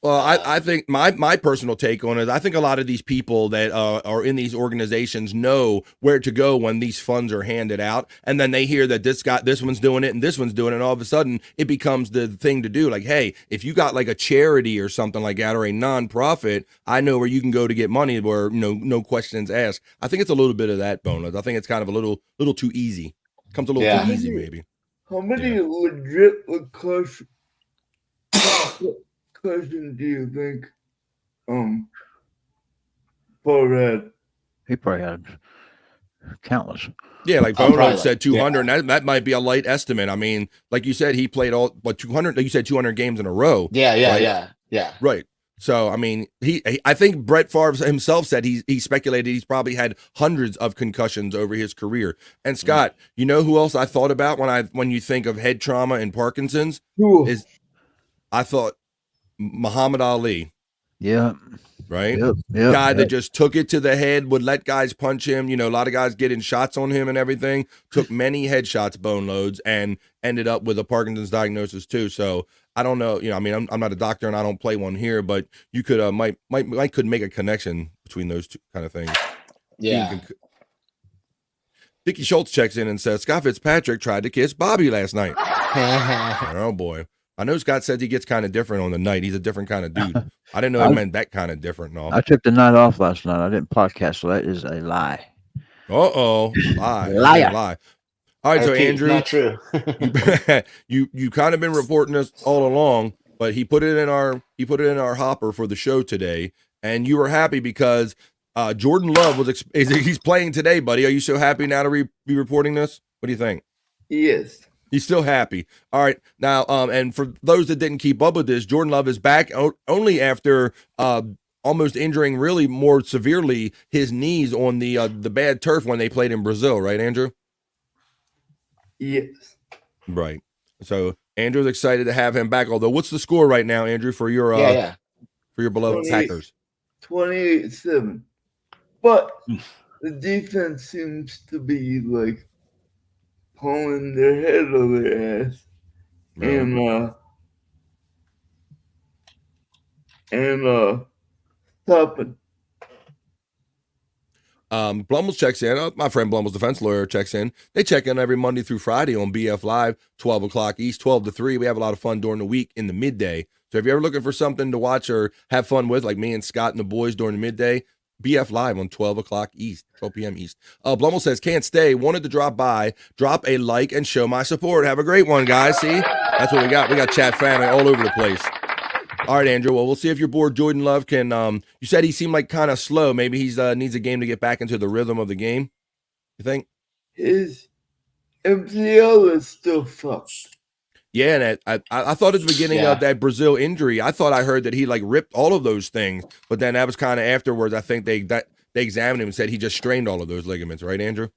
Speaker 1: Well, I think my personal take on it, I think a lot of these people that are in these organizations know where to go when these funds are handed out, and then they hear that this one's doing it and this one's doing it, and all of a sudden it becomes the thing to do. Like, hey, if you got like a charity or something like that, or a nonprofit, I know where you can go to get money where no questions asked. I think it's a little bit of that, Bonus. I think it's kind of a little too easy. Comes a little
Speaker 4: Yeah.
Speaker 1: too easy, maybe.
Speaker 2: How many legit concussions do you think Favre had?
Speaker 3: He probably had countless.
Speaker 1: Yeah, like
Speaker 4: Probably
Speaker 1: Bono
Speaker 4: like-
Speaker 1: said 200. And that might be a light estimate. I mean, like you said, he played 200. You said 200 games in a row.
Speaker 4: Yeah,
Speaker 1: right?
Speaker 4: yeah.
Speaker 1: Right. So, I mean, I think Brett Favre himself said he speculated he's probably had hundreds of concussions over his career. And Scott, you know who else I thought about when you think of head trauma and Parkinson's?
Speaker 2: Who?
Speaker 1: Is I thought Muhammad Ali,
Speaker 3: Yeah.
Speaker 1: right?
Speaker 3: Yep.
Speaker 1: Guy that just took it to the head, would let guys punch him. You know, a lot of guys getting shots on him and everything. Took many headshots, bone loads, and ended up with a Parkinson's diagnosis too. So I don't know. You know, I mean, I'm not a doctor and I don't play one here, but you could might could make a connection between those two kind of things.
Speaker 4: Yeah.
Speaker 1: Dickie Schultz checks in and says Scott Fitzpatrick tried to kiss Bobby last night. Oh boy. I know Scott said he gets kind of different on the night. He's a different kind of dude. I didn't know it meant that kind of different. No.
Speaker 3: I took the night off last night. I didn't podcast, so that is a lie.
Speaker 1: Uh-oh. Lie.
Speaker 3: Liar.
Speaker 1: Lie. All right, so
Speaker 4: RP,
Speaker 1: Andrew,
Speaker 4: not true.
Speaker 1: you kind of been reporting this all along, but he put it in our hopper for the show today, and you were happy because Jordan Love he's playing today, buddy. Are you so happy now to be reporting this? What do you think?
Speaker 2: Yes.
Speaker 1: He's still happy. All right. Now, and for those that didn't keep up with this, Jordan Love is back only after almost injuring really more severely his knees on the bad turf when they played in Brazil, right, Andrew?
Speaker 2: Yes.
Speaker 1: Right. So Andrew's excited to have him back. Although, what's the score right now, Andrew, for your for your beloved
Speaker 2: 28.
Speaker 1: Packers?
Speaker 2: 28-7. But the defense seems to be like pulling their head out of their ass and stopping.
Speaker 1: Blumels checks in. My friend Blumels, defense lawyer, checks in. They check in every Monday through Friday on BF Live, 12 o'clock East, 12 to 3. We have a lot of fun during the week in the midday. So if you're ever looking for something to watch or have fun with, like me and Scott and the boys during the midday, BF Live on 12 o'clock East, 12 p.m. East. Blumel says, can't stay. Wanted to drop by, drop a like, and show my support. Have a great one, guys. See? That's what we got. We got chat family all over the place. All right, Andrew. Well, we'll see if your boy Jordan Love can. You said he seemed like kind of slow. Maybe he's needs a game to get back into the rhythm of the game. You think?
Speaker 2: His MCL is still fucked.
Speaker 1: Yeah, and I thought at the beginning of that Brazil injury, I thought I heard that he like ripped all of those things, but then that was kind of afterwards. I think they examined him and said he just strained all of those ligaments, right, Andrew?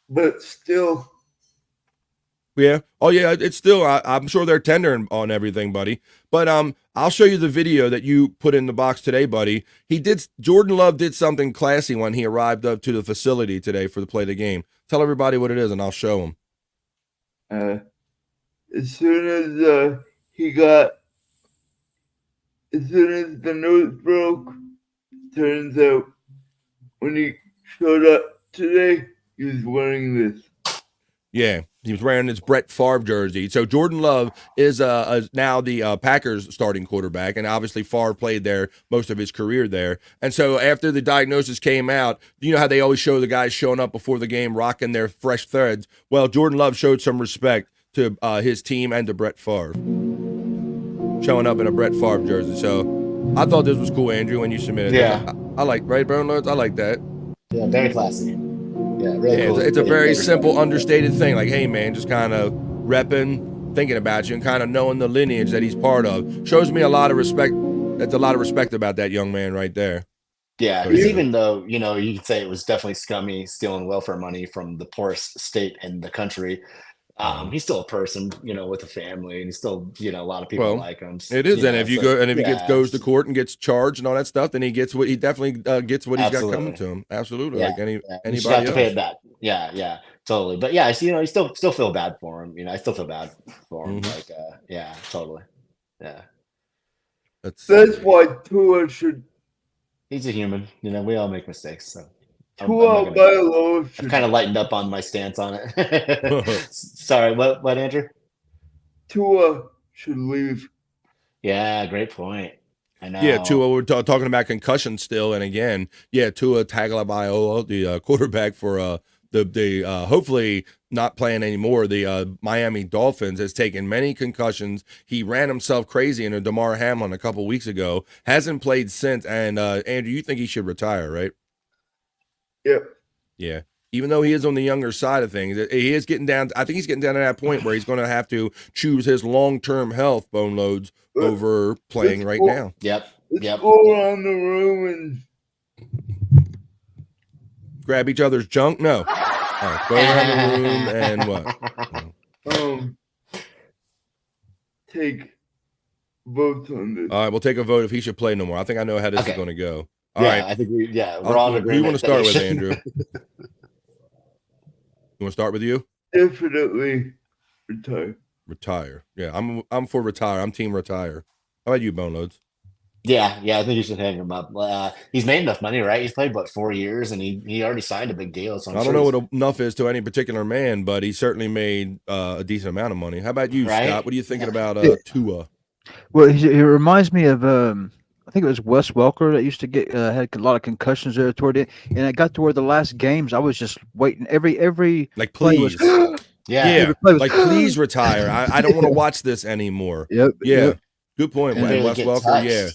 Speaker 2: But still.
Speaker 1: Yeah. Oh, yeah. It's still. I'm sure they're tender on everything, buddy. But I'll show you the video that you put in the box today, buddy. Jordan Love did something classy when he arrived up to the facility today for the play of the game. Tell everybody what it is, and I'll show them.
Speaker 2: As soon as the news broke, turns out when he showed up today, he was wearing this.
Speaker 1: Yeah, he was wearing his Brett Favre jersey. So Jordan Love is now the Packers starting quarterback, and obviously Favre played there most of his career there. And so after the diagnosis came out, you know how they always show the guys showing up before the game rocking their fresh threads? Well, Jordan Love showed some respect to his team and to Brett Favre, showing up in a Brett Favre jersey. So I thought this was cool, Andrew, when you submitted that. I like, right, Bone Lords? I like that.
Speaker 4: Yeah, very classy. Yeah, really cool.
Speaker 1: It's a very simple, understated thing. Like, hey, man, just kind of repping, thinking about you, and kind of knowing the lineage that he's part of. Shows me a lot of respect. That's a lot of respect about that young man right there.
Speaker 4: Yeah, because even though, you know, you could say it was definitely scummy stealing welfare money from the poorest state in the country, he's still a person, you know, with a family, and he's still, you know, a lot of people like him.
Speaker 1: It is, and if he goes to court and gets charged and all that stuff, then he definitely gets what he's got coming to him. Absolutely, like anybody else.
Speaker 4: To pay it back. Yeah, totally. But yeah, you know, you still feel bad for him. You know, I still feel bad for him. Like, yeah, totally. Yeah,
Speaker 2: that's why Tua should.
Speaker 4: He's a human. You know, we all make mistakes. So.
Speaker 2: I've
Speaker 4: kind of lightened up on my stance on it. Sorry, what, Andrew?
Speaker 2: Tua should leave.
Speaker 4: Yeah, great point. I know.
Speaker 1: Yeah, Tua, we're talking about concussion still. And again, Tua Tagovailoa, the quarterback for the hopefully not playing anymore. The Miami Dolphins has taken many concussions. He ran himself crazy in a Damar Hamlin a couple weeks ago. Hasn't played since. And Andrew, you think he should retire, right?
Speaker 2: Yep.
Speaker 1: Yeah. Even though he is on the younger side of things, he is getting down. I think he's getting down to that point where he's going to have to choose his long-term health, Bone Loads, over playing right now.
Speaker 4: Yep.
Speaker 2: Let's
Speaker 4: Yep.
Speaker 2: go around the room and
Speaker 1: Grab each other's junk? No. Go around the room and what?
Speaker 2: take votes on this.
Speaker 1: All right, we'll take a vote if he should play no more. I think I know how this is
Speaker 4: Okay.
Speaker 1: going to go. All
Speaker 4: Yeah,
Speaker 1: right.
Speaker 4: I think we're all in
Speaker 1: Who do you want
Speaker 4: agreement.
Speaker 1: to start with,
Speaker 4: that he
Speaker 1: Andrew? You want to start with you?
Speaker 2: Definitely retire.
Speaker 1: Retire. Yeah, I'm for retire. I'm team retire. How about you, Bone Loads?
Speaker 4: Yeah, I think you should hang him up. He's made enough money, right? He's played 4 years, and he already signed a big deal. So
Speaker 1: I don't know what enough is to any particular man, but he certainly made a decent amount of money. How about you,
Speaker 4: Right?
Speaker 1: Scott? What are you thinking about Tua?
Speaker 3: Well, he reminds me of I think it was Wes Welker that used to get had a lot of concussions there toward it, and it got to where the last games I was just waiting every
Speaker 1: Like,
Speaker 3: play was-
Speaker 1: please.
Speaker 4: Yeah,
Speaker 3: every play was-
Speaker 1: Like, please retire. I don't want to watch this anymore.
Speaker 3: Yep.
Speaker 1: Yeah,
Speaker 3: Yep.
Speaker 1: good point.
Speaker 4: And
Speaker 1: And
Speaker 4: barely
Speaker 1: Wes
Speaker 4: get
Speaker 1: Welker,
Speaker 4: touched.
Speaker 1: yeah.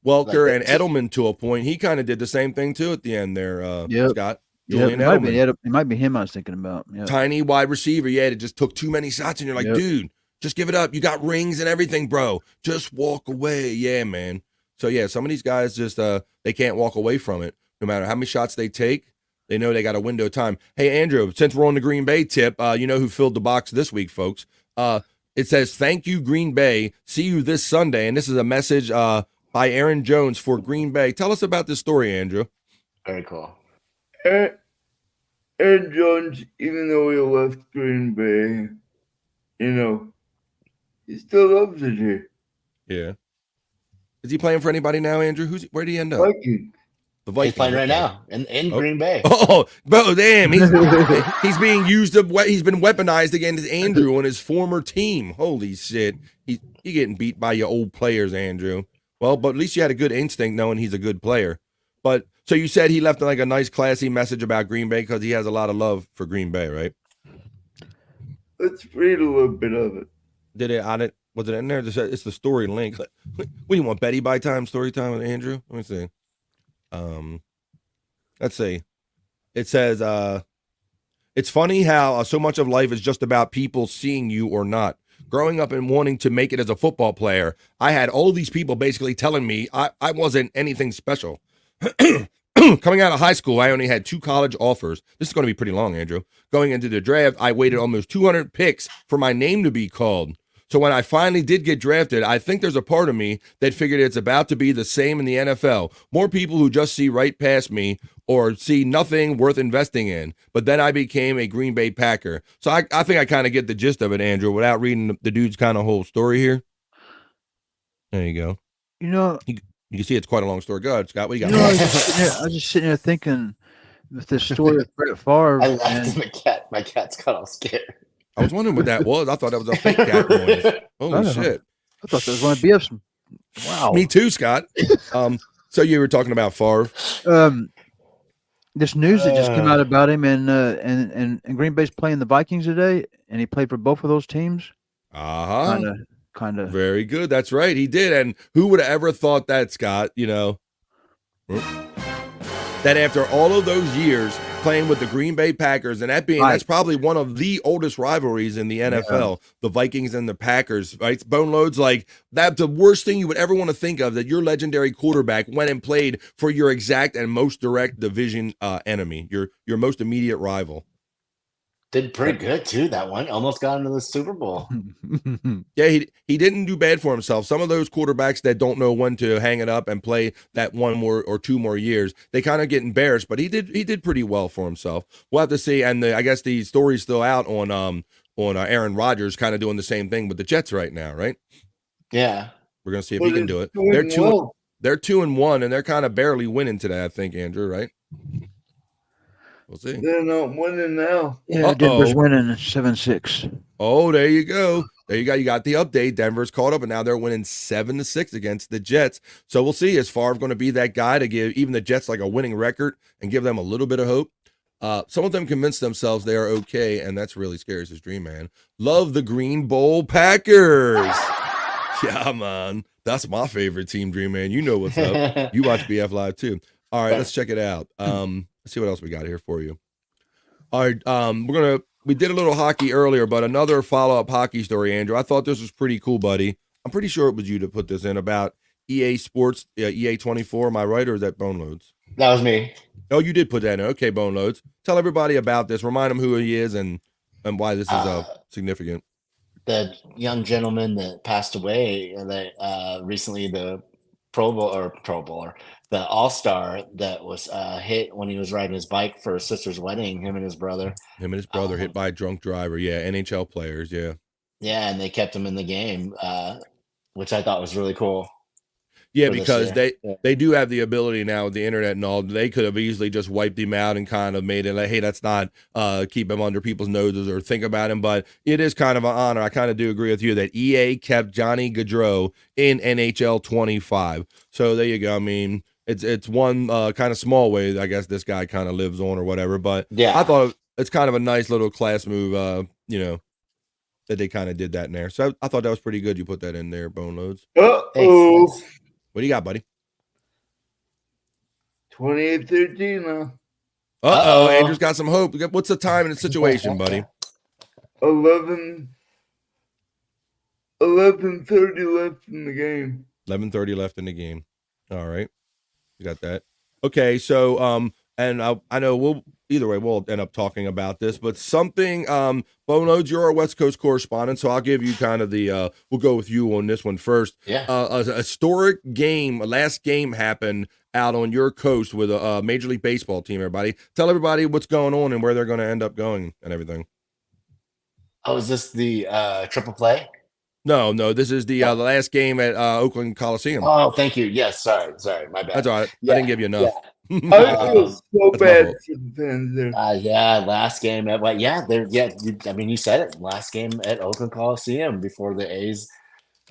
Speaker 1: Welker
Speaker 4: Like
Speaker 1: and
Speaker 4: that.
Speaker 1: Edelman to a point. He kind of did the same thing too at the end there,
Speaker 3: Yep.
Speaker 1: Scott.
Speaker 3: Yep,
Speaker 1: Julian
Speaker 3: it
Speaker 1: Edelman.
Speaker 3: might be him I was thinking about. Yeah.
Speaker 1: Tiny wide receiver. Yeah, it just took too many shots, and you're like,
Speaker 3: Yep.
Speaker 1: dude, just give it up. You got rings and everything, bro. Just walk away. Yeah, man. So, yeah, some of these guys just they can't walk away from it. No matter how many shots they take, they know they got a window of time. Hey, Andrew, since we're on the Green Bay tip, you know who filled the box this week, folks. It says, thank you, Green Bay. See you this Sunday. And this is a message by Aaron Jones for Green Bay. Tell us about this story, Andrew.
Speaker 4: very cool.
Speaker 2: Aaron Jones, even though he left Green Bay, he still loves it here.
Speaker 1: Yeah. Is he playing for anybody now, Andrew? Where did he end up?
Speaker 2: Vikings.
Speaker 1: The
Speaker 4: He's
Speaker 1: Vikings.
Speaker 4: playing right
Speaker 1: okay.
Speaker 4: now in
Speaker 1: Oh.
Speaker 4: Green Bay.
Speaker 1: Oh, bro, damn. He's being used he's been weaponized against Andrew on his former team. Holy shit. He getting beat by your old players, Andrew. Well, but at least you had a good instinct knowing he's a good player. But so you said he left like a nice classy message about Green Bay because he has a lot of love for Green Bay, right?
Speaker 2: Let's read a little bit of it.
Speaker 1: Did it on it? Was it in there? It's the story link. What do you want? Betty by time story time with Andrew? Let me see. Let's see. It says, it's funny how so much of life is just about people seeing you or not. Growing up and wanting to make it as a football player, I had all these people basically telling me I wasn't anything special. Coming out of high school, I only had 2 college offers. This is going to be pretty long, Andrew. Going into the draft, I waited almost 200 picks for my name to be called. So when I finally did get drafted, I think there's a part of me that figured it's about to be the same in the NFL. More people who just see right past me or see nothing worth investing in. But then I became a Green Bay Packer. So I think I kind of get the gist of it, Andrew, without reading the dude's kind of whole story here. There you go.
Speaker 3: You know,
Speaker 1: You can see it's quite a long story. Go ahead, Scott. What do you
Speaker 3: I
Speaker 1: got?
Speaker 3: was just sitting there thinking with the story of Brett Favre.
Speaker 4: I laughed
Speaker 3: and-
Speaker 4: at my cat. My cat's got all scared.
Speaker 1: I was wondering what that was. I thought that was a fake cat noise.
Speaker 3: I
Speaker 1: Holy
Speaker 3: don't know.
Speaker 1: shit.
Speaker 3: I thought there was going to be some. Wow.
Speaker 1: Me too, Scott. So you were talking about Favre.
Speaker 3: This news that just came out about him, and Green Bay's playing the Vikings today, and he played for both of those teams.
Speaker 1: Uh-huh.
Speaker 3: Kind of.
Speaker 1: Very good. That's right. He did. And who would have ever thought that, Scott, that after all of those years playing with the Green Bay Packers, and that's probably one of the oldest rivalries in the NFL, the Vikings and the Packers, right? Bone Loads, like that's the worst thing you would ever want to think of, that your legendary quarterback went and played for your exact and most direct division enemy, your most immediate rival.
Speaker 4: Did pretty good too. That one almost got into the Super Bowl.
Speaker 1: Yeah, he didn't do bad for himself. Some of those quarterbacks that don't know when to hang it up and play that 1 more or 2 more years, they kind of get embarrassed. But he did pretty well for himself. We'll have to see. And I guess the story's still out on Aaron Rodgers, kind of doing the same thing with the Jets right now, right?
Speaker 4: Yeah.
Speaker 1: We're gonna see if he can do it. They're 2-1, and they're kind of barely winning today, I think, Andrew. Right? We'll see.
Speaker 2: They're not winning now.
Speaker 3: Yeah, Denver's winning 7-6.
Speaker 1: Oh, there you go. There you go. You got the update. Denver's caught up, and now they're winning 7-6 against the Jets. So we'll see. Is Favre going to be that guy to give even the Jets like a winning record and give them a little bit of hope? Some of them convince themselves they are okay, and that's really scary, says Dream Man. Love the Green Bowl Packers. Yeah, man. That's my favorite team, Dream Man. You know what's up. You watch BF Live too. All right, let's check it out. Let's see what else we got here for you. All right, we did a little hockey earlier, but another follow-up hockey story, Andrew. I thought this was pretty cool, buddy. I'm pretty sure it was you to put this in about EA Sports, EA 24. Am I right, or is that Bone Loads?
Speaker 4: That was me.
Speaker 1: Oh, you did put that in. Okay, Bone Loads. Tell everybody about this. Remind them who he is and why this is significant.
Speaker 4: The young gentleman that passed away that recently, the Pro Bowler, the All-Star that was hit when he was riding his bike for his sister's wedding, him and his brother.
Speaker 1: Hit by a drunk driver. Yeah, NHL players. Yeah.
Speaker 4: Yeah, and they kept him in the game, which I thought was really cool.
Speaker 1: Yeah, because they do have the ability now with the internet and all. They could have easily just wiped him out and kind of made it like, hey, that's not keep him under people's noses or think about him. But it is kind of an honor. I kind of do agree with you that EA kept Johnny Gaudreau in NHL 25. So there you go. I mean, it's one kind of small way, I guess, this guy kind of lives on or whatever. But
Speaker 4: yeah,
Speaker 1: I thought it's kind of a nice little class move, that they kind of did that in there. So I thought that was pretty good. You put that in there, Bone Loads.
Speaker 2: Uh-oh.
Speaker 4: Thanks.
Speaker 1: What do you got, buddy?
Speaker 2: 28-13 now.
Speaker 1: Uh-oh, Andrew's got some hope. What's the time and the situation, buddy?
Speaker 2: 11:30 left in the game.
Speaker 1: 11:30 left in the game. All right. You got that. Okay, so and I know we'll end up talking about this, but something Bone Loads, you're our West Coast correspondent, so I'll give you kind of the we'll go with you on this one first.
Speaker 4: Yeah.
Speaker 1: A historic game, last game happened out on your coast with a Major League Baseball team, everybody. Tell everybody what's going on and where they're going to end up going and everything.
Speaker 4: Oh, is this the triple play?
Speaker 1: No, this is the last game at Oakland Coliseum.
Speaker 4: Oh, thank you. Yes, sorry, my bad.
Speaker 1: That's all right.
Speaker 4: Yeah,
Speaker 1: I didn't give you enough.
Speaker 2: I feel so
Speaker 1: That's my
Speaker 2: bad
Speaker 1: fault.
Speaker 2: for the fans there.
Speaker 4: Yeah, last game at I mean, you said it. Last game at Oakland Coliseum before the A's.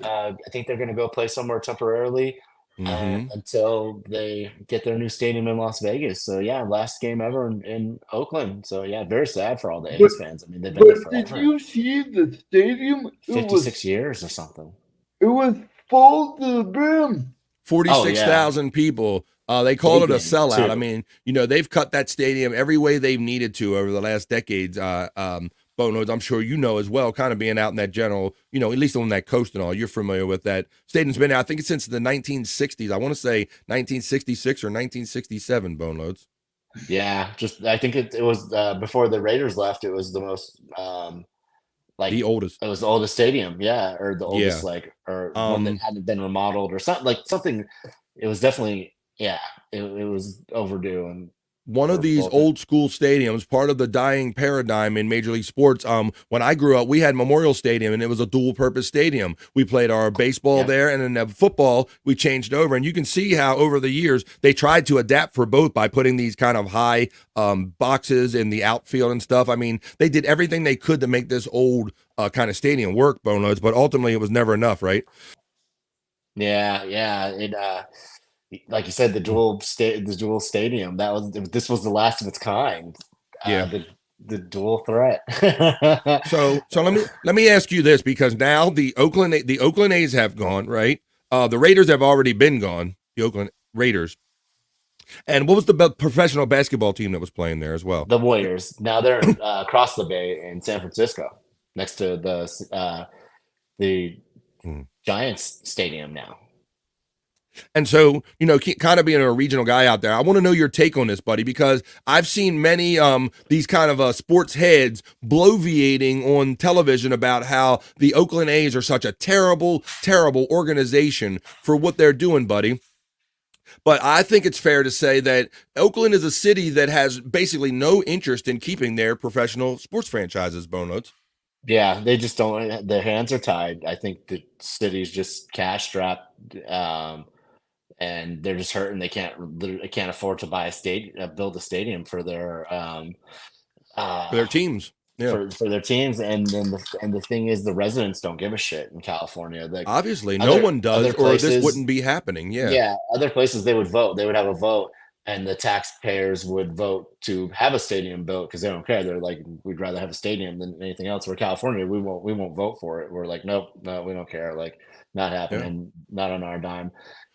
Speaker 4: I think they're going to go play somewhere temporarily until they get their new stadium in Las Vegas. So yeah, last game ever in Oakland. So yeah, very sad for all the A's fans. I mean, they've been there
Speaker 2: But did
Speaker 4: forever.
Speaker 2: you see the stadium?
Speaker 4: 56 years or something.
Speaker 2: It was full to the brim.
Speaker 1: 46,000 people. They call it a sellout.
Speaker 4: too.
Speaker 1: I mean, they've cut that stadium every way they've needed to over the last decades. Bone Loads, I'm sure you know as well, kind of being out in that general, at least on that coast and all, you're familiar with that. Stadium's been out, I think it's since the 1960s. I want to say 1966 or 1967, Bone Loads.
Speaker 4: Yeah, I think it was before the Raiders left. It was the most
Speaker 1: The oldest.
Speaker 4: It was the oldest stadium, yeah, or the oldest or one that hadn't been remodeled or something. It was definitely it was overdue. And
Speaker 1: one of these old school stadiums, part of the dying paradigm in Major League Sports. When I grew up, we had Memorial Stadium, and it was a dual purpose stadium. We played our baseball there, and then the football, we changed over. And you can see how over the years, they tried to adapt for both by putting these kind of high boxes in the outfield and stuff. I mean, they did everything they could to make this old kind of stadium work, Bone Loads, but ultimately it was never enough, right?
Speaker 4: Yeah. It like you said, the dual stadium. This was the last of its kind. The dual threat.
Speaker 1: So let me ask you this, because now the Oakland A's have gone, right? The Raiders have already been gone. The Oakland Raiders. And what was the professional basketball team that was playing there as well?
Speaker 4: The Warriors. Now they're across the bay in San Francisco, next to the Giants stadium now.
Speaker 1: And so, kind of being a regional guy out there, I want to know your take on this, buddy, because I've seen many these kind of sports heads bloviating on television about how the Oakland A's are such a terrible, terrible organization for what they're doing, buddy. But I think it's fair to say that Oakland is a city that has basically no interest in keeping their professional sports franchises, Bone Loads.
Speaker 4: Yeah, they just don't. Their hands are tied. I think the city's just cash strapped, and they're just hurting. They can't afford to buy build a stadium for their
Speaker 1: teams. Yeah.
Speaker 4: For their teams, and then the thing is, the residents don't give a shit in California.
Speaker 1: Obviously, no one does, or this wouldn't be happening. Yeah,
Speaker 4: other places they would vote. They would have a vote, and the taxpayers would vote to have a stadium built because they don't care. They're like, we'd rather have a stadium than anything else. We're California, we won't vote for it. We're like, nope, no, we don't care. Like, not happening, not on our dime.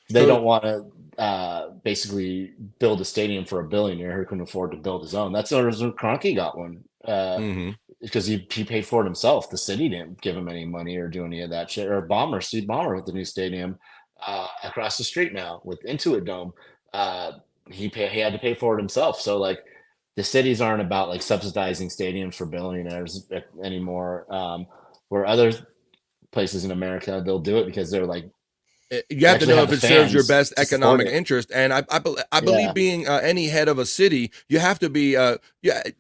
Speaker 4: They
Speaker 1: So-
Speaker 4: don't want to basically build a stadium for a billionaire who can afford to build his own. That's the reason Kroenke got one.
Speaker 1: Mhm.
Speaker 4: Because he paid for it himself. The city didn't give him any money or do any of that shit. Or Steve Ballmer with the new stadium across the street now with Intuit Dome. He had to pay for it himself. So like the cities aren't about like subsidizing stadiums for billionaires anymore. Where other places in America, they'll do it because they're like,
Speaker 1: you have to
Speaker 4: actually
Speaker 1: know
Speaker 4: have
Speaker 1: if it
Speaker 4: the
Speaker 1: serves your
Speaker 4: fans
Speaker 1: best
Speaker 4: to support
Speaker 1: economic
Speaker 4: it.
Speaker 1: interest. And I believe
Speaker 4: Yeah.
Speaker 1: being any head of a city, you have to be, of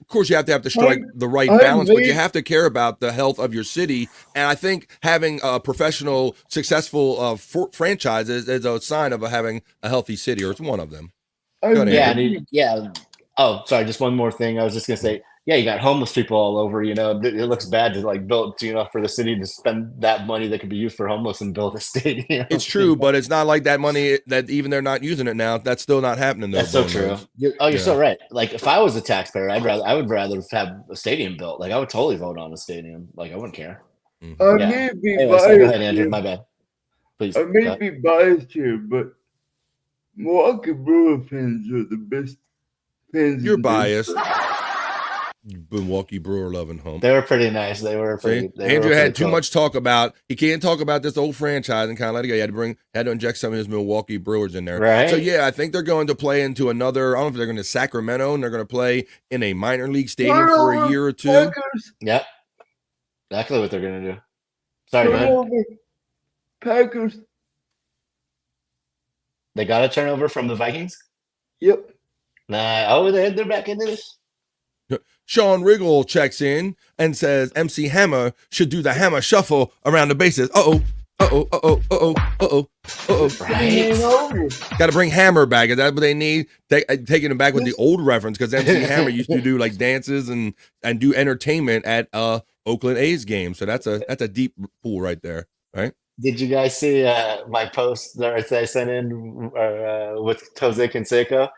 Speaker 1: course you have to strike the right
Speaker 2: I
Speaker 1: balance, but you
Speaker 2: agree.
Speaker 1: have to care about the health of your city. And I think having professional, successful franchises is a sign of having a healthy city, or it's one of them.
Speaker 2: I
Speaker 1: Go ahead,
Speaker 4: Yeah,
Speaker 1: Andrew.
Speaker 4: yeah. Oh, sorry. Just one more thing. I was just gonna say, yeah, you got homeless people all over. You know, it looks bad to like build, for the city to spend that money that could be used for homeless and build a stadium.
Speaker 1: It's true, but it's not like that money that even they're not using it now. That's still not happening. Though,
Speaker 4: That's so
Speaker 1: Bone
Speaker 4: true.
Speaker 1: Loads.
Speaker 4: You're
Speaker 1: Yeah.
Speaker 4: so right. Like if I was a taxpayer, I would rather have a stadium built. Like I would totally vote on a stadium. Like I wouldn't care.
Speaker 1: Mhm.
Speaker 2: I
Speaker 4: Yeah.
Speaker 2: may be
Speaker 4: Anyway, so
Speaker 2: biased.
Speaker 4: go ahead, Andrew.
Speaker 2: here.
Speaker 4: My bad. Please.
Speaker 2: I
Speaker 4: go
Speaker 2: may
Speaker 4: ahead.
Speaker 2: be biased here, but Milwaukee Brewer fans are the best fans.
Speaker 1: You're
Speaker 2: in
Speaker 1: biased.
Speaker 2: baseball.
Speaker 1: Milwaukee Brewer loving home.
Speaker 4: They were pretty nice. They were pretty.
Speaker 1: See?
Speaker 4: They
Speaker 1: Andrew
Speaker 4: were
Speaker 1: had
Speaker 4: pretty
Speaker 1: too
Speaker 4: cool.
Speaker 1: much talk about. He can't talk about this old franchise and kind of let it go. He had to inject some of his Milwaukee Brewers in there.
Speaker 4: Right.
Speaker 1: So yeah, I think they're going to play into another. I don't know if they're going to Sacramento and they're going to play in a minor league stadium for a year or two.
Speaker 2: Packers,
Speaker 4: Yep. Exactly what they're gonna do. Sorry, go
Speaker 2: turn
Speaker 4: ahead.
Speaker 2: over. Packers.
Speaker 4: They got a turnover from the Vikings.
Speaker 2: Yep.
Speaker 4: Nah. Oh, they're back into this.
Speaker 1: Sean Riggle checks in and says MC Hammer should do the hammer shuffle around the bases. Uh-oh.
Speaker 4: Right.
Speaker 1: Got to bring Hammer back. Is that what they need? Taking him back with the old reference because MC Hammer used to do like dances and do entertainment at Oakland A's games. So that's a deep pool right there, right?
Speaker 4: Did you guys see my post that I sent in with Jose Canseco?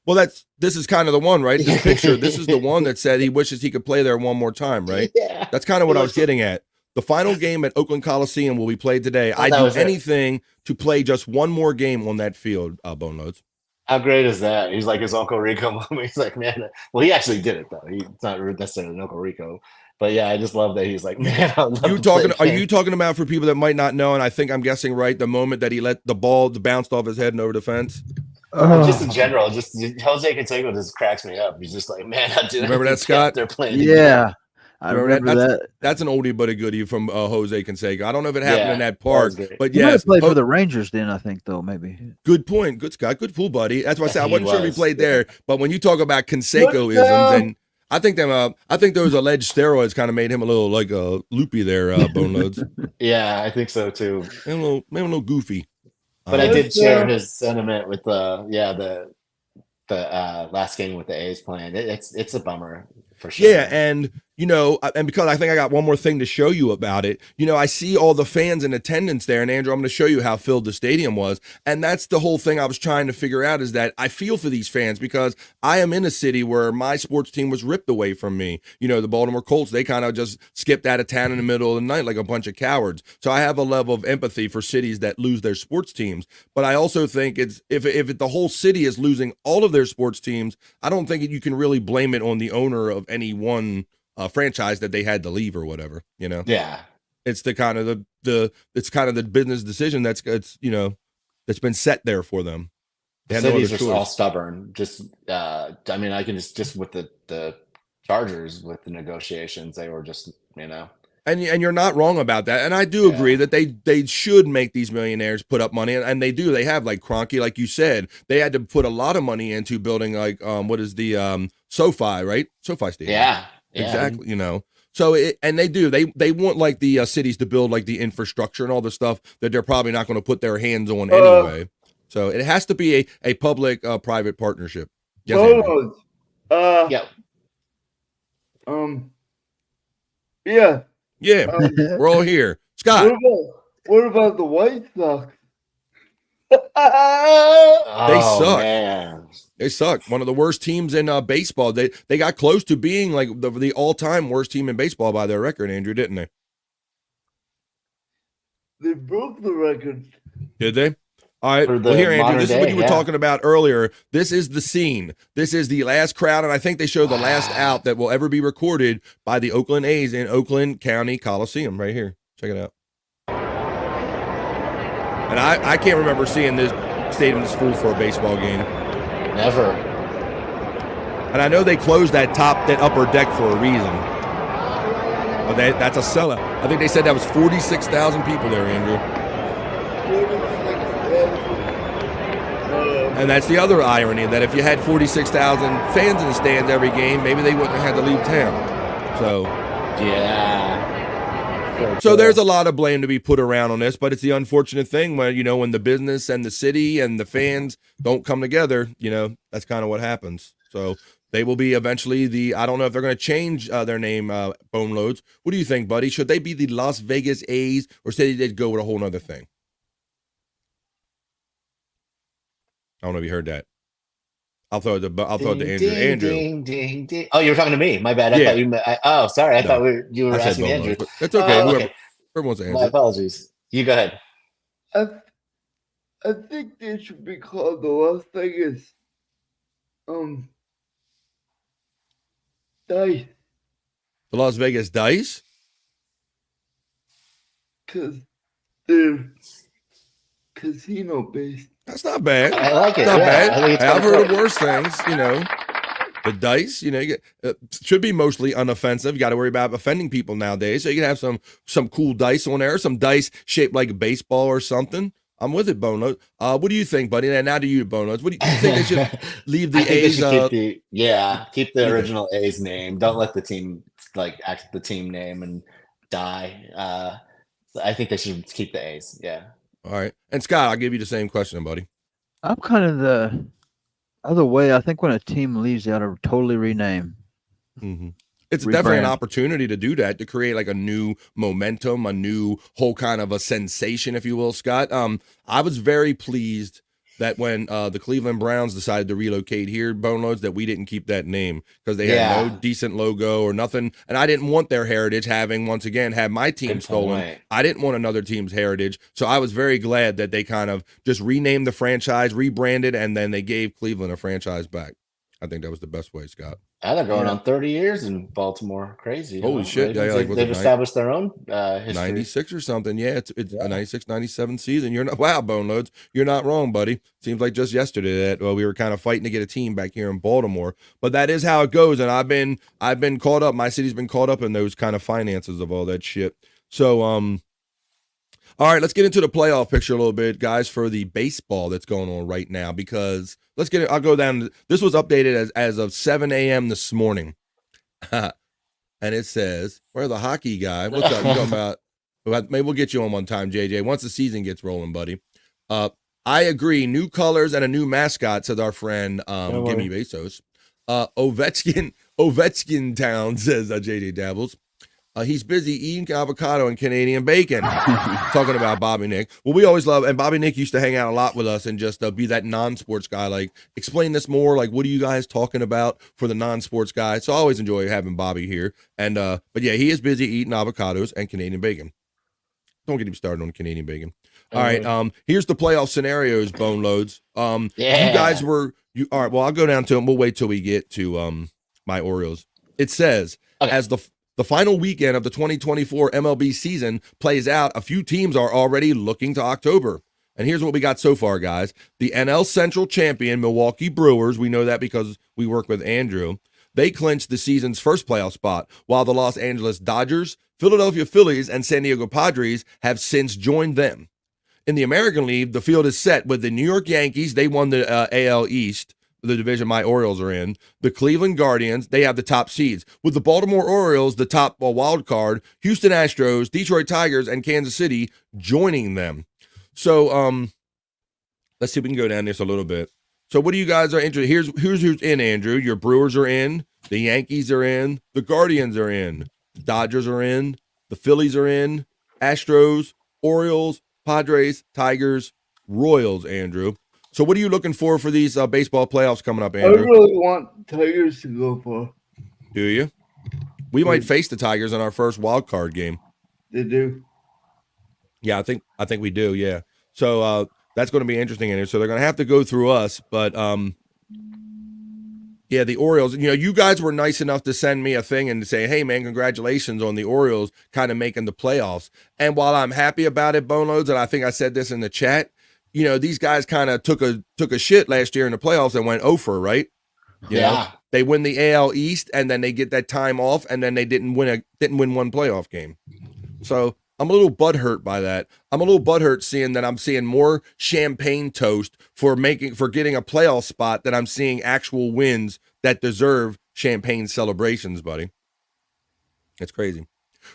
Speaker 1: Well, this is kind of the one, right? This picture, this is the one that said he wishes he could play there one more time, right?
Speaker 4: Yeah.
Speaker 1: That's kind of what I was getting at. The final game at Oakland Coliseum will be played today.
Speaker 4: Oh,
Speaker 1: I'd
Speaker 4: that
Speaker 1: do
Speaker 4: was it.
Speaker 1: anything to play just one more game on that field, Bone Loads.
Speaker 4: How great is that? He's like his Uncle Rico moment. He's like, man. Well, he actually did it though. It's not necessarily an Uncle Rico, but yeah, I just love that he's like, man. I would love to play
Speaker 1: Are
Speaker 4: again.
Speaker 1: you talking about, for people that might not know, and I think I'm guessing right, the moment that he let the ball bounced off his head and over the fence?
Speaker 4: Just in general, just Jose Canseco just cracks me up. He's just like, man, I did.
Speaker 1: Remember that, Scott?
Speaker 4: They're playing.
Speaker 3: Yeah, I
Speaker 1: Remember
Speaker 3: remember that.
Speaker 1: That's an oldie but a goodie from Jose Canseco. I don't know if it happened
Speaker 4: Yeah,
Speaker 1: in that
Speaker 4: that
Speaker 1: park,
Speaker 4: was great.
Speaker 1: but
Speaker 3: He might
Speaker 1: yes,
Speaker 3: have played for the Rangers then, I think, though, maybe.
Speaker 1: good point. Good Scott. Good pool, buddy. That's why I said I
Speaker 4: He
Speaker 1: wasn't sure if he
Speaker 4: was,
Speaker 1: played
Speaker 4: yeah.
Speaker 1: there. But when you talk about Canseco-isms, and I think those alleged steroids kind of made him a little like loopy there, Bone Loads.
Speaker 4: Yeah, I think so too.
Speaker 1: Maybe a little goofy.
Speaker 4: But I
Speaker 1: Um,
Speaker 4: did share his sentiment with the last game with the A's playing. It's a bummer for sure.
Speaker 1: Yeah, and and because I think I got one more thing to show you about it. I see all the fans in attendance there, and Andrew, I'm going to show you how filled the stadium was. And that's the whole thing I was trying to figure out, is that I feel for these fans because I am in a city where my sports team was ripped away from me. The Baltimore Colts, they kind of just skipped out of town in the middle of the night like a bunch of cowards. So I have a level of empathy for cities that lose their sports teams. But I also think it's if the whole city is losing all of their sports teams, I don't think you can really blame it on the owner of any one franchise that they had to leave or whatever.
Speaker 4: Yeah.
Speaker 1: It's the kind of the business decision that's been set there for them. They had no
Speaker 4: Cities
Speaker 1: other
Speaker 4: are all
Speaker 1: choice.
Speaker 4: stubborn. Just I mean, I can just with the Chargers with the negotiations, they were just
Speaker 1: And you're not wrong about that. And I do agree that they should make these millionaires put up money, and they do. They have, like Kroenke, like you said, they had to put a lot of money into building like what is the SoFi, right? SoFi Stadium.
Speaker 4: Yeah.
Speaker 1: Exactly. So they want like the cities to build like the infrastructure and all the stuff that they're probably not going to put their hands on anyway. So it has to be a public private partnership. Yes, Andrew.
Speaker 4: Yeah.
Speaker 2: Yeah.
Speaker 1: Yeah, we're all here. Scott,
Speaker 2: What about the White Sox?
Speaker 4: Oh,
Speaker 1: suck.
Speaker 4: Man.
Speaker 1: They suck. One of the worst teams in baseball. They got close to being like the all-time worst team in baseball by their record, Andrew, didn't they?
Speaker 2: They broke the record.
Speaker 1: Did they? All right.
Speaker 4: For the
Speaker 1: Well, here, Andrew,
Speaker 4: modern
Speaker 1: this is what
Speaker 4: day,
Speaker 1: you were
Speaker 4: yeah.
Speaker 1: talking about earlier. This is the scene. This is the last crowd, and I think they show the last out that will ever be recorded by the Oakland A's in Oakland County Coliseum right here. Check it out. And I can't remember seeing this stadium this full for a baseball game.
Speaker 4: Never.
Speaker 1: And I know they closed that upper deck for a reason. But that's a sellout. I think they said that was 46,000 people there, Andrew. And that's the other irony, that if you had 46,000 fans in the stands every game, maybe they wouldn't have had to leave town. So
Speaker 4: Yeah.
Speaker 1: So there's a lot of blame to be put around on this, but it's the unfortunate thing when, when the business and the city and the fans don't come together, that's kind of what happens. So they will be eventually I don't know if they're going to change their name, Bone Loads. What do you think, buddy? Should they be the Las Vegas A's, or should they go with a whole nother thing? I don't know if you heard that. I'll throw it to Andrew. Andrew.
Speaker 4: Ding, ding, ding. Oh, you were talking to me. My bad. I
Speaker 1: Yeah.
Speaker 4: thought you. Sorry. I
Speaker 1: No.
Speaker 4: thought you were
Speaker 1: I said
Speaker 4: asking
Speaker 1: Bone
Speaker 4: Andrew.
Speaker 1: Loads, but that's okay.
Speaker 4: Oh,
Speaker 1: Whoever wants to
Speaker 4: My
Speaker 1: answer.
Speaker 4: apologies. You go ahead.
Speaker 2: I think they should be called the Las Vegas Dice,
Speaker 1: The Las Vegas Dice?
Speaker 2: because they're casino based.
Speaker 1: That's not bad.
Speaker 4: I like it.
Speaker 1: Not
Speaker 4: Yeah,
Speaker 1: bad.
Speaker 4: I think it's
Speaker 1: I've
Speaker 4: kinda
Speaker 1: heard of
Speaker 4: cool.
Speaker 1: worse things, The dice, you get, should be mostly unoffensive. You got to worry about offending people nowadays. So you can have some cool dice on there, some dice shaped like a baseball or something. I'm with it, Bone Notes. What do you think, buddy? And now to you, Bone Notes. What do you think they should leave the
Speaker 4: I think they
Speaker 1: A's?
Speaker 4: should keep the
Speaker 1: Okay.
Speaker 4: original A's name. Don't let the team act the team name and die. I think they should keep the A's. Yeah.
Speaker 1: All right. And Scott, I'll give you the same question, buddy.
Speaker 3: I'm kind of the other way. I think when a team leaves, they ought to totally rename.
Speaker 1: Mm-hmm. It's definitely an
Speaker 3: Rebrand.
Speaker 1: opportunity to do that, to create like a new momentum, a new whole kind of a sensation, if you will, Scott. I was very pleased that when the Cleveland Browns decided to relocate here, Bone Loads, that we didn't keep that name because they had no decent logo or nothing. And I didn't want their heritage had my team
Speaker 4: Good
Speaker 1: stolen.
Speaker 4: point.
Speaker 1: I didn't want another team's heritage. So I was very glad that they kind of just renamed the franchise, rebranded, and then they gave Cleveland a franchise back. I think that was the best way, Scott.
Speaker 4: They're going on 30 years in Baltimore. Crazy.
Speaker 1: Holy shit. Yeah, like, was
Speaker 4: They've
Speaker 1: it
Speaker 4: established their own history.
Speaker 1: 96 or something. Yeah, it's a 96, 97 season. You're not, wow, Bone Loads. You're not wrong, buddy. Seems like just yesterday that we were kind of fighting to get a team back here in Baltimore. But that is how it goes. And I've been caught up. My city's been caught up in those kind of finances of all that shit. So, all right, let's get into the playoff picture a little bit, guys, for the baseball that's going on right now, because I'll go down. This was updated as of 7 a.m. this morning. And it says, where the hockey guy? What's up? You talking about maybe we'll get you on one time, JJ, once the season gets rolling, buddy. I agree. New colors and a new mascot, says our friend Gimme Bezos. Ovechkin Town, says JJ Dabbles. He's busy eating avocado and Canadian bacon. Talking about Bobby Nick. Well, we always love, and Bobby Nick used to hang out a lot with us and just be that non-sports guy. Like, explain this more. Like, what are you guys talking about for the non-sports guy? So I always enjoy having Bobby here. And but yeah, he is busy eating avocados and Canadian bacon. Don't get him started on Canadian bacon. All right. Here's the playoff scenarios, Bone Loads. You guys all right. Well, I'll go down to them. We'll wait till we get to my Orioles. It says, as the final weekend of the 2024 MLB season plays out, a few teams are already looking to October. And here's what we got so far, guys. The NL Central champion, Milwaukee Brewers, we know that because we work with Andrew, they clinched the season's first playoff spot, while the Los Angeles Dodgers, Philadelphia Phillies, and San Diego Padres have since joined them. In the American League, the field is set with the New York Yankees. They won the AL East, the division my Orioles are in. The Cleveland Guardians, they have the top seeds. With the Baltimore Orioles, the top wild card, Houston Astros, Detroit Tigers, and Kansas City joining them. So let's see if we can go down this a little bit. So what do you guys are interested? Here's who's in, Andrew. Your Brewers are in. The Yankees are in. The Guardians are in. The Dodgers are in. The Phillies are in. Astros, Orioles, Padres, Tigers, Royals, Andrew. So what are you looking for these baseball playoffs coming up,
Speaker 2: I
Speaker 1: Andrew?
Speaker 2: really want Tigers to go far.
Speaker 1: Do you? We might face the Tigers in our first wild card game.
Speaker 2: They do.
Speaker 1: Yeah, I think we do. Yeah. So that's going to be interesting in here. So they're going to have to go through us, but yeah, the Orioles. You know, you guys were nice enough to send me a thing and to say, "Hey, man, congratulations on the Orioles kind of making the playoffs." And while I'm happy about it, Boneloads, and I think I said this in the chat, you know, these guys kind of took a shit last year in the playoffs and went 0-for, right? You know, they win the AL East and then they get that time off and then they didn't win one playoff game. So I'm a little butthurt by that. I'm a little butthurt seeing that I'm seeing more champagne toast for getting a playoff spot than I'm seeing actual wins that deserve champagne celebrations, buddy. It's crazy.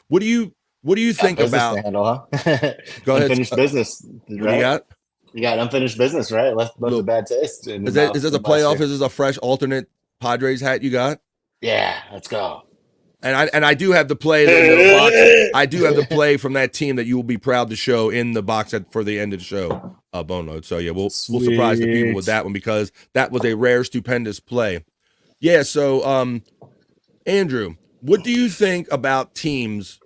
Speaker 1: What do you think
Speaker 4: business
Speaker 1: about?
Speaker 4: to handle, huh?
Speaker 1: Go ahead.
Speaker 4: Unfinished business.
Speaker 1: What do
Speaker 4: Right?
Speaker 1: you got?
Speaker 4: You got unfinished business, right? Left a bad taste. In
Speaker 1: Is
Speaker 4: your
Speaker 1: this
Speaker 4: mouth
Speaker 1: a
Speaker 4: from last
Speaker 1: playoff?
Speaker 4: year.
Speaker 1: Is this a fresh alternate Padres hat you got?
Speaker 4: Yeah, let's go.
Speaker 1: And I do have the play in the box. I do have the play from that team that you will be proud to show in the box for the end of the show, Boneload. So yeah, we'll surprise the people with that one because that was a rare, stupendous play. Yeah. So Andrew, what do you think about teams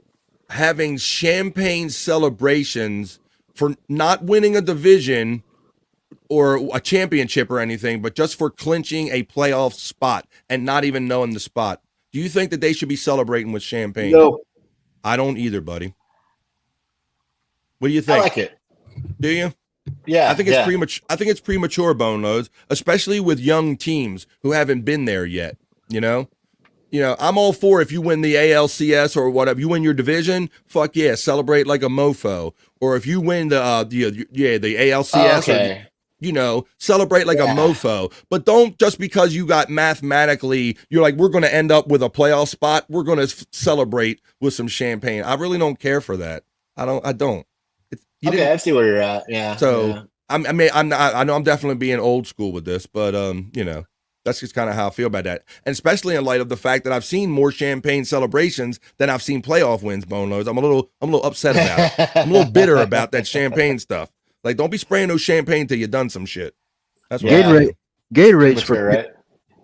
Speaker 1: having champagne celebrations for not winning a division or a championship or anything, but just for clinching a playoff spot and not even knowing the spot? Do you think that they should be celebrating with champagne?
Speaker 2: No.
Speaker 1: I don't either, buddy. What do you think?
Speaker 4: I like it.
Speaker 1: Do you?
Speaker 4: Yeah,
Speaker 1: I think it's premature. I think it's premature, Boneloads, especially with young teams who haven't been there yet. You know, I'm all for if you win the ALCS or whatever, you win your division, fuck yeah, celebrate like a mofo. Or if you win the ALCS,
Speaker 4: okay.
Speaker 1: or, celebrate like a mofo. But don't just because you got mathematically, you're like, we're going to end up with a playoff spot, we're going to celebrate with some champagne. I really don't care for that. I don't.
Speaker 4: Okay, I see where you're at. Yeah.
Speaker 1: So
Speaker 4: yeah.
Speaker 1: I know I'm definitely being old school with this, but that's just kind of how I feel about that. And especially in light of the fact that I've seen more champagne celebrations than I've seen playoff wins, Boneloads. I'm a little upset about it. I'm a little bitter about that champagne stuff. Like, don't be spraying no champagne till you done some shit. That's what
Speaker 3: Gatorade's
Speaker 4: Mature, right?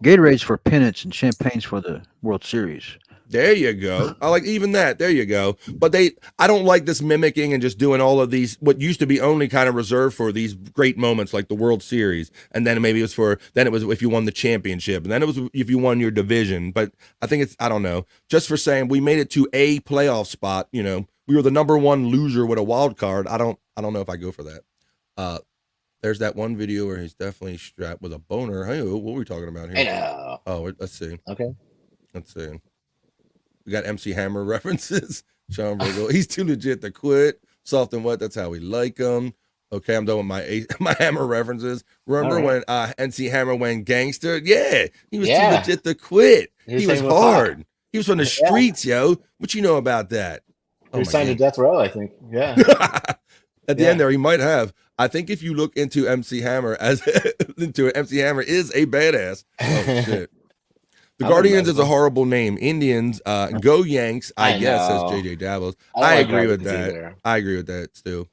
Speaker 3: Gatorade's for pennants and champagne's for the World Series.
Speaker 1: There you go. I like even that. There you go. But I don't like this mimicking and just doing all of these, what used to be only kind of reserved for these great moments like the World Series. And then maybe it was if you won the championship. And then it was if you won your division. But I think I don't know, just for saying we made it to a playoff spot, we were the number one loser with a wild card. I don't know if I go for that. There's that one video where he's definitely strapped with a boner. Hey, what were we talking about here?
Speaker 4: I know.
Speaker 1: Oh, let's see.
Speaker 4: Okay.
Speaker 1: Let's see. We got MC Hammer references. Sean Virgo. He's too legit to quit. Soft and wet. That's how we like him. Okay, I'm done with my Hammer references. Remember when MC Hammer went gangster? Yeah, he was too legit to quit. He was hard. He was from the streets, yo. What you know about that?
Speaker 4: He was signed to Death Row, I think. Yeah.
Speaker 1: At the end there, he might have. I think if you look into MC Hammer MC Hammer is a badass. Oh shit. The Guardians is a horrible name. Indians, go Yanks, I guess, says JJ Davos. I agree with that. Either. I agree with that, Stu.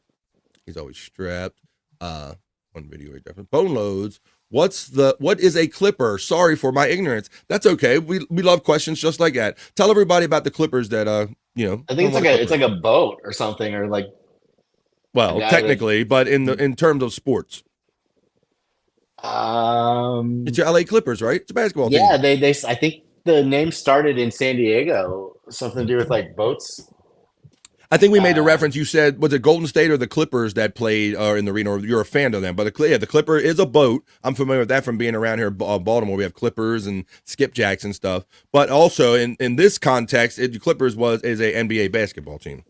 Speaker 1: He's always strapped. One video right there. Boneloads. What is a clipper? Sorry for my ignorance. That's okay. We love questions just like that. Tell everybody about the clippers that
Speaker 4: I think it's like a boat or something, or like.
Speaker 1: Well, technically, but in terms of sports. It's your LA Clippers, right? It's a basketball team.
Speaker 4: Yeah, they I think the name started in San Diego, something to do with like boats.
Speaker 1: I think we made the reference. You said, was it Golden State or the Clippers that played in the arena? Or you're a fan of them, but the Clipper is a boat. I'm familiar with that from being around here in Baltimore. We have Clippers and skipjacks and stuff. But also in this context, the Clippers is a NBA basketball team.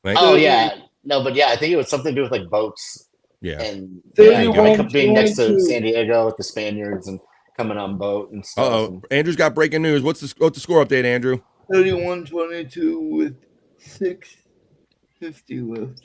Speaker 1: Right?
Speaker 4: Oh yeah, no, but yeah, I think it was something to do with like boats.
Speaker 1: Yeah,
Speaker 4: and being next to San Diego with the Spaniards and coming on boat and stuff.
Speaker 1: Oh, Andrew's got breaking news. What's the score update, Andrew?
Speaker 2: 31-22 with 6:50 left.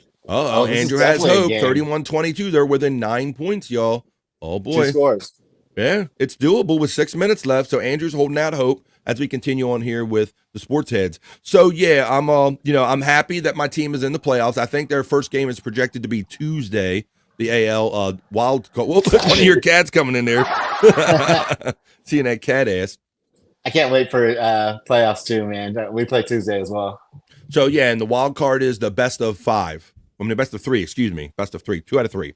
Speaker 1: Andrew has hope. 31-22. They're within 9 points, y'all. Oh boy,
Speaker 4: 2 scores.
Speaker 1: Yeah, it's doable with 6 minutes left. So Andrew's holding out hope as we continue on here with the sports heads. So yeah, I'm happy that my team is in the playoffs. I think their first game is projected to be Tuesday. the AL wild card. Well, one of your cats coming in there. Seeing that cat ass.
Speaker 4: I can't wait for playoffs too, man. We play Tuesday as well.
Speaker 1: So yeah, and the wild card is the best of 5. I mean, the best of 3. Excuse me, best of 3. 2 out of 3.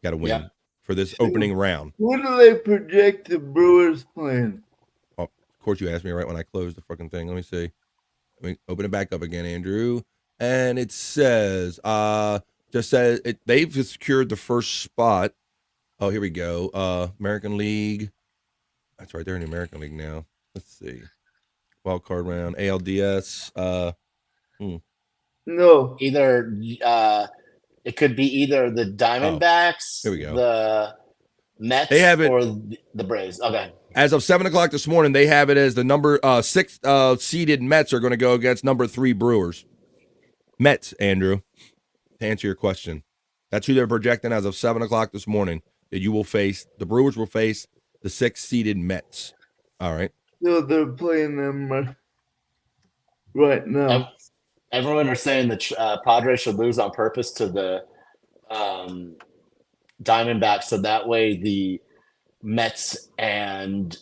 Speaker 1: Got to win
Speaker 4: Yep.
Speaker 1: for this opening round.
Speaker 2: Who do they project the Brewers playing?
Speaker 1: Of course, you asked me right when I closed the fucking thing. Let me see. Let me open it back up again, Andrew. And it says, they've secured the first spot. Oh, here we go. American League. That's right. They're in the American League now. Let's see. Wild card round. ALDS.
Speaker 2: No.
Speaker 4: Either it could be either the Diamondbacks,
Speaker 1: here we go.
Speaker 4: the Mets,
Speaker 1: They have it-
Speaker 4: or the Braves. Okay.
Speaker 1: As of 7:00 this morning, they have it as the number 6 seeded Mets are going to go against number 3 Brewers. Mets, Andrew, to answer your question. That's who they're projecting as of 7:00 this morning, that you will face. The Brewers will face the 6 seeded Mets. All right.
Speaker 2: So they're playing them right now.
Speaker 4: Everyone are saying that Padres should lose on purpose to the Diamondbacks, so that way the Mets and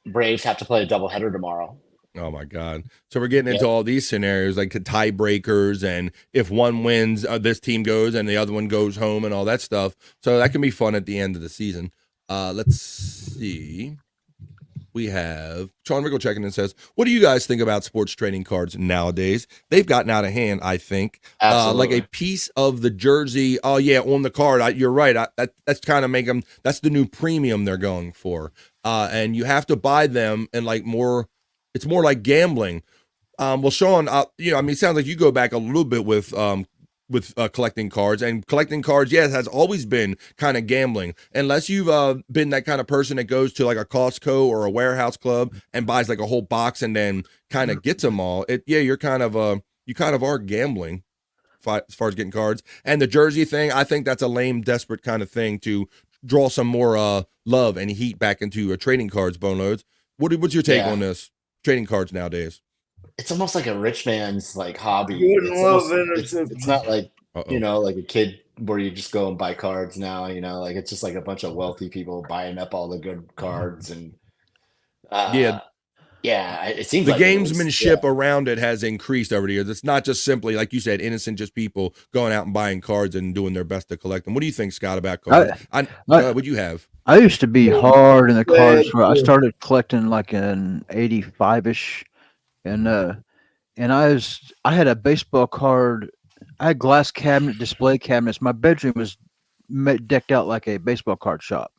Speaker 4: Braves have to play a doubleheader tomorrow.
Speaker 1: Oh my God! So we're getting into all these scenarios, like the tiebreakers, and if one wins, this team goes, and the other one goes home, and all that stuff. So that can be fun at the end of the season. Let's see. We have Sean Rickle checking in and says, "What do you guys think about sports trading cards nowadays? They've gotten out of hand, I think. Like a piece of the jersey. Oh yeah, on the card. You're right. That's kind of make them. That's the new premium they're going for. And you have to buy them and like more. It's more like gambling. Well, Sean, I mean, it sounds like you go back a little bit with collecting cards, and collecting cards, yes, has always been kind of gambling. Unless you've been that kind of person that goes to like a Costco or a warehouse club and buys like a whole box and then kind of gets them all. You're kind of are gambling as far as getting cards. And the jersey thing, I think that's a lame, desperate kind of thing to draw some more love and heat back into trading cards. Boneloads, what's your take on this? Trading cards nowadays.
Speaker 4: It's almost like a rich man's like hobby.
Speaker 2: It's
Speaker 4: not like like a kid where you just go and buy cards now. Like it's just like a bunch of wealthy people buying up all the good cards and it seems
Speaker 1: the
Speaker 4: like
Speaker 1: gamesmanship around it has increased over the years. It's not just simply, like you said, innocent, just people going out and buying cards and doing their best to collect them. What do you think, Scott, about cards? What'd you have?
Speaker 3: I used to be hard in the cards. I started collecting like in 85-ish, and I had a baseball card. I had glass cabinet, display cabinets. My bedroom was decked out like a baseball card shop.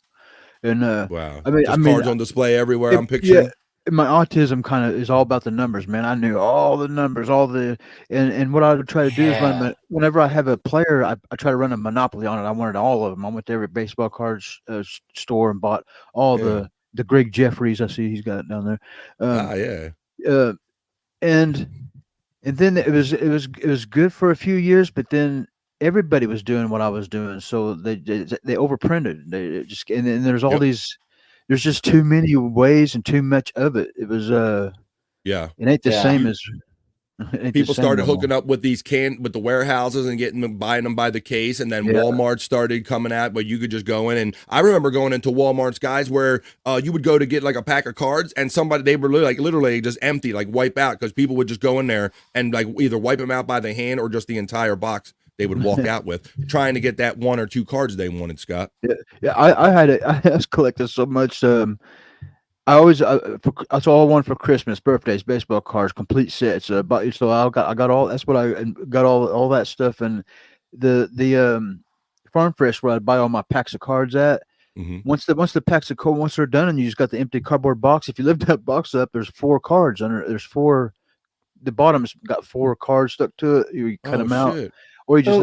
Speaker 3: And
Speaker 1: wow,
Speaker 3: I mean,
Speaker 1: cards on display everywhere. I'm picturing.
Speaker 3: Yeah, my autism kind of is all about the numbers, man. I knew all the numbers, and what I would try to do is whenever I have a player, I try to run a monopoly on it. I wanted all of them. I went to every baseball cards store and bought all the Greg Jeffries. I see he's got it down there. And then it was good for a few years, but then everybody was doing what I was doing, so they overprinted. And then there's all these. There's just too many ways and too much of it. It was it ain't the same as
Speaker 1: people started hooking up with these with the warehouses and buying them by the case, and then Walmart started coming out where you could just go in. And I remember going into Walmart's, guys, where you would go to get like a pack of cards, and they were literally just empty, like wipe out, because people would just go in there and like either wipe them out by the hand or just the entire box they would walk out with, trying to get that 1 or 2 cards they wanted, Scott.
Speaker 3: I was collecting so much. I always that's all I wanted for Christmas, birthdays, baseball cards, complete sets. So I got all. That's what I got all that stuff. And the Farm Fresh where I buy all my packs of cards at.
Speaker 1: Mm-hmm.
Speaker 3: Once the packs of cards, once they're done, and you just got the empty cardboard box. If you lift that box up, there's 4 cards under. There's 4. The bottom's got 4 cards stuck to it. You cut them out.
Speaker 1: Shit.
Speaker 3: Or you just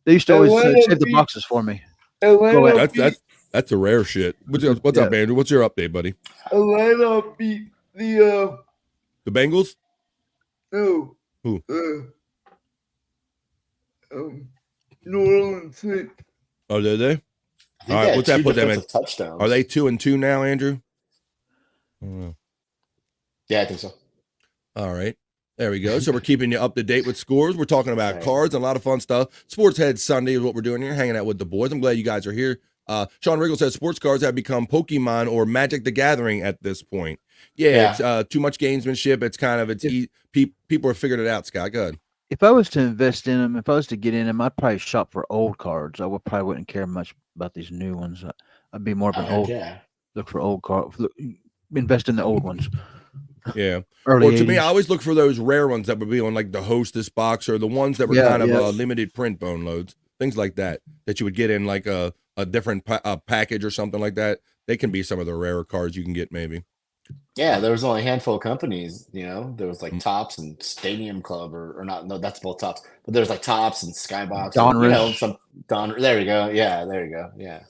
Speaker 3: they used to always save the boxes for me.
Speaker 1: That's a rare shit. What's up, Andrew? What's your update, buddy?
Speaker 2: Atlanta beat the
Speaker 1: Bengals?
Speaker 2: No.
Speaker 1: Who?
Speaker 2: New Orleans Saints.
Speaker 1: Oh, did they? All right, what's that put them in?
Speaker 4: Touchdowns.
Speaker 1: Are they 2-2 now, Andrew?
Speaker 4: Yeah, I think so.
Speaker 1: All right. There we go. So we're keeping you up to date with scores. We're talking about
Speaker 4: Right.
Speaker 1: cards and a lot of fun stuff. Sports Head Sunday is what we're doing here, hanging out with the boys. I'm glad you guys are here. Sean Riggle says sports cards have become Pokemon or Magic the Gathering at this point. Yeah. It's too much gamesmanship. It's kind of people have figured it out. Scott, go ahead.
Speaker 3: If I was to invest in them, if I was to get in them, I'd probably shop for old cards. I probably wouldn't care much about these new ones. I'd be more of an old.
Speaker 4: Yeah.
Speaker 3: Look for old cards. Invest in the old ones.
Speaker 1: Yeah.
Speaker 3: Early
Speaker 1: Or to me,
Speaker 3: 80s.
Speaker 1: I always look for those rare ones that would be on like the Hostess box or the ones that were
Speaker 3: Yeah,
Speaker 1: kind of
Speaker 3: yes.
Speaker 1: limited print bone loads, things like that you would get in like a different package or something like that. They can be some of the rarer cards you can get maybe.
Speaker 4: Yeah, there was only a handful of companies, there was like Tops and Stadium Club or not, no, that's both Tops, but there's like Tops and Skybox, and,
Speaker 3: Donruss.
Speaker 4: some there we go. Yeah, there you go. Yeah.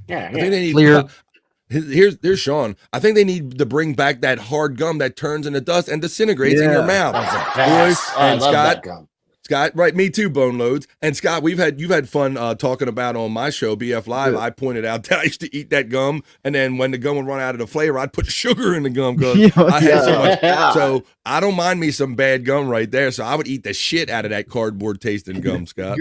Speaker 4: Yeah.
Speaker 1: I think they need
Speaker 3: Clear.
Speaker 1: Here's Sean. I think they need to bring back that hard gum that turns into dust and disintegrates in your
Speaker 3: Yeah.
Speaker 1: mouth.
Speaker 4: That's the best. I
Speaker 1: and
Speaker 4: love
Speaker 1: Scott,
Speaker 4: that gum.
Speaker 1: Scott, right? Me too, Bone Loads. And Scott, you've had fun talking about on my show BF Live.
Speaker 3: Yeah.
Speaker 1: I pointed out that I used to eat that gum, and then when the gum would run out of the flavor, I'd put sugar in the gum because I had so much.
Speaker 4: Yeah.
Speaker 1: So I don't mind me some bad gum right there. So I would eat the shit out of that cardboard tasting gum, Scott.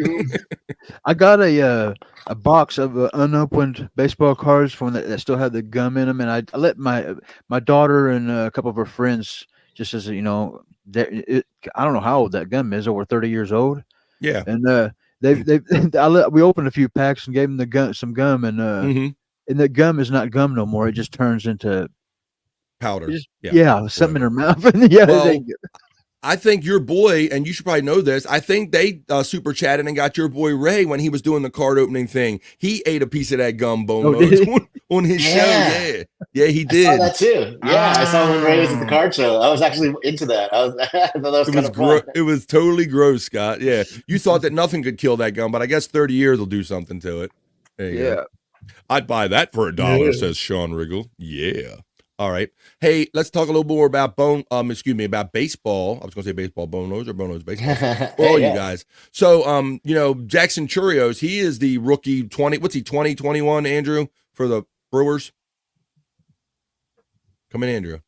Speaker 3: I got a box of unopened baseball cards from that still had the gum in them, and I let my daughter and a couple of her friends, just as I don't know how old that gum is, over 30 years old,
Speaker 1: Yeah.
Speaker 3: and we opened a few packs and gave them some gum, and
Speaker 1: Mhm.
Speaker 3: and the gum is not gum no more. It just turns into
Speaker 1: Powder.
Speaker 3: something in her mouth. Yeah,
Speaker 1: Well, I think your boy, and you should probably know this, I think they super chatted and got your boy Ray when he was doing the card opening thing. He ate a piece of that gum, Bone
Speaker 3: Oh,
Speaker 1: Loads,
Speaker 3: did he?
Speaker 1: on his show.
Speaker 4: Yeah.
Speaker 1: Yeah, he
Speaker 4: I saw
Speaker 1: did.
Speaker 4: that too. Yeah, I saw when Ray was at the
Speaker 1: Ah.
Speaker 4: card show. I was actually into that. I thought that was
Speaker 1: It
Speaker 4: kind
Speaker 1: was
Speaker 4: of fun.
Speaker 1: it was totally gross, Scott. Yeah. You thought that nothing could kill that gum, but I guess 30 years will do something to it. There you go. I'd buy that for $1,
Speaker 2: Yeah.
Speaker 1: says Sean Riggle. Yeah. All right. Hey, let's talk a little more about about baseball. I was gonna say baseball, Bone Loads or Bone Loads baseball. For all you guys. So Jackson Churios, he is the rookie 2021, Andrew, for the Brewers. Come in, Andrew.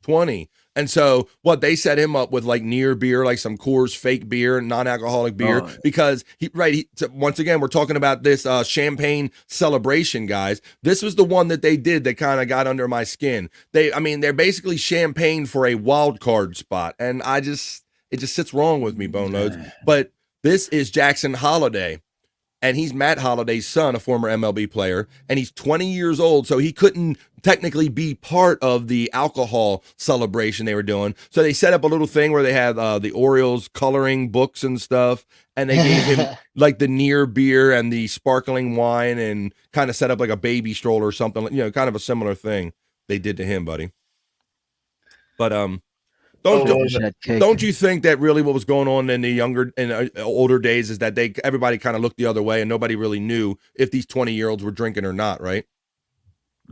Speaker 1: 20. And so what they set him up with like near beer, like some Coors fake beer, non-alcoholic beer,
Speaker 3: Oh.
Speaker 1: because once again, we're talking about this champagne celebration, guys. This was the one that they did that kind of got under my skin. They're basically champagne for a wild card spot. And it just sits wrong with me, Bone Loads. But this is Jackson Holiday. And he's Matt Holliday's son, a former MLB player, and he's 20 years old, so he couldn't technically be part of the alcohol celebration they were doing. So they set up a little thing where they had the Orioles coloring books and stuff, and they gave him like the near beer and the sparkling wine, and kind of set up like a baby stroller or something, kind of a similar thing they did to him, buddy. But don't you think that really what was going on in the older days is that everybody kind of looked the other way and nobody really knew if these 20-year-olds were drinking or not, right?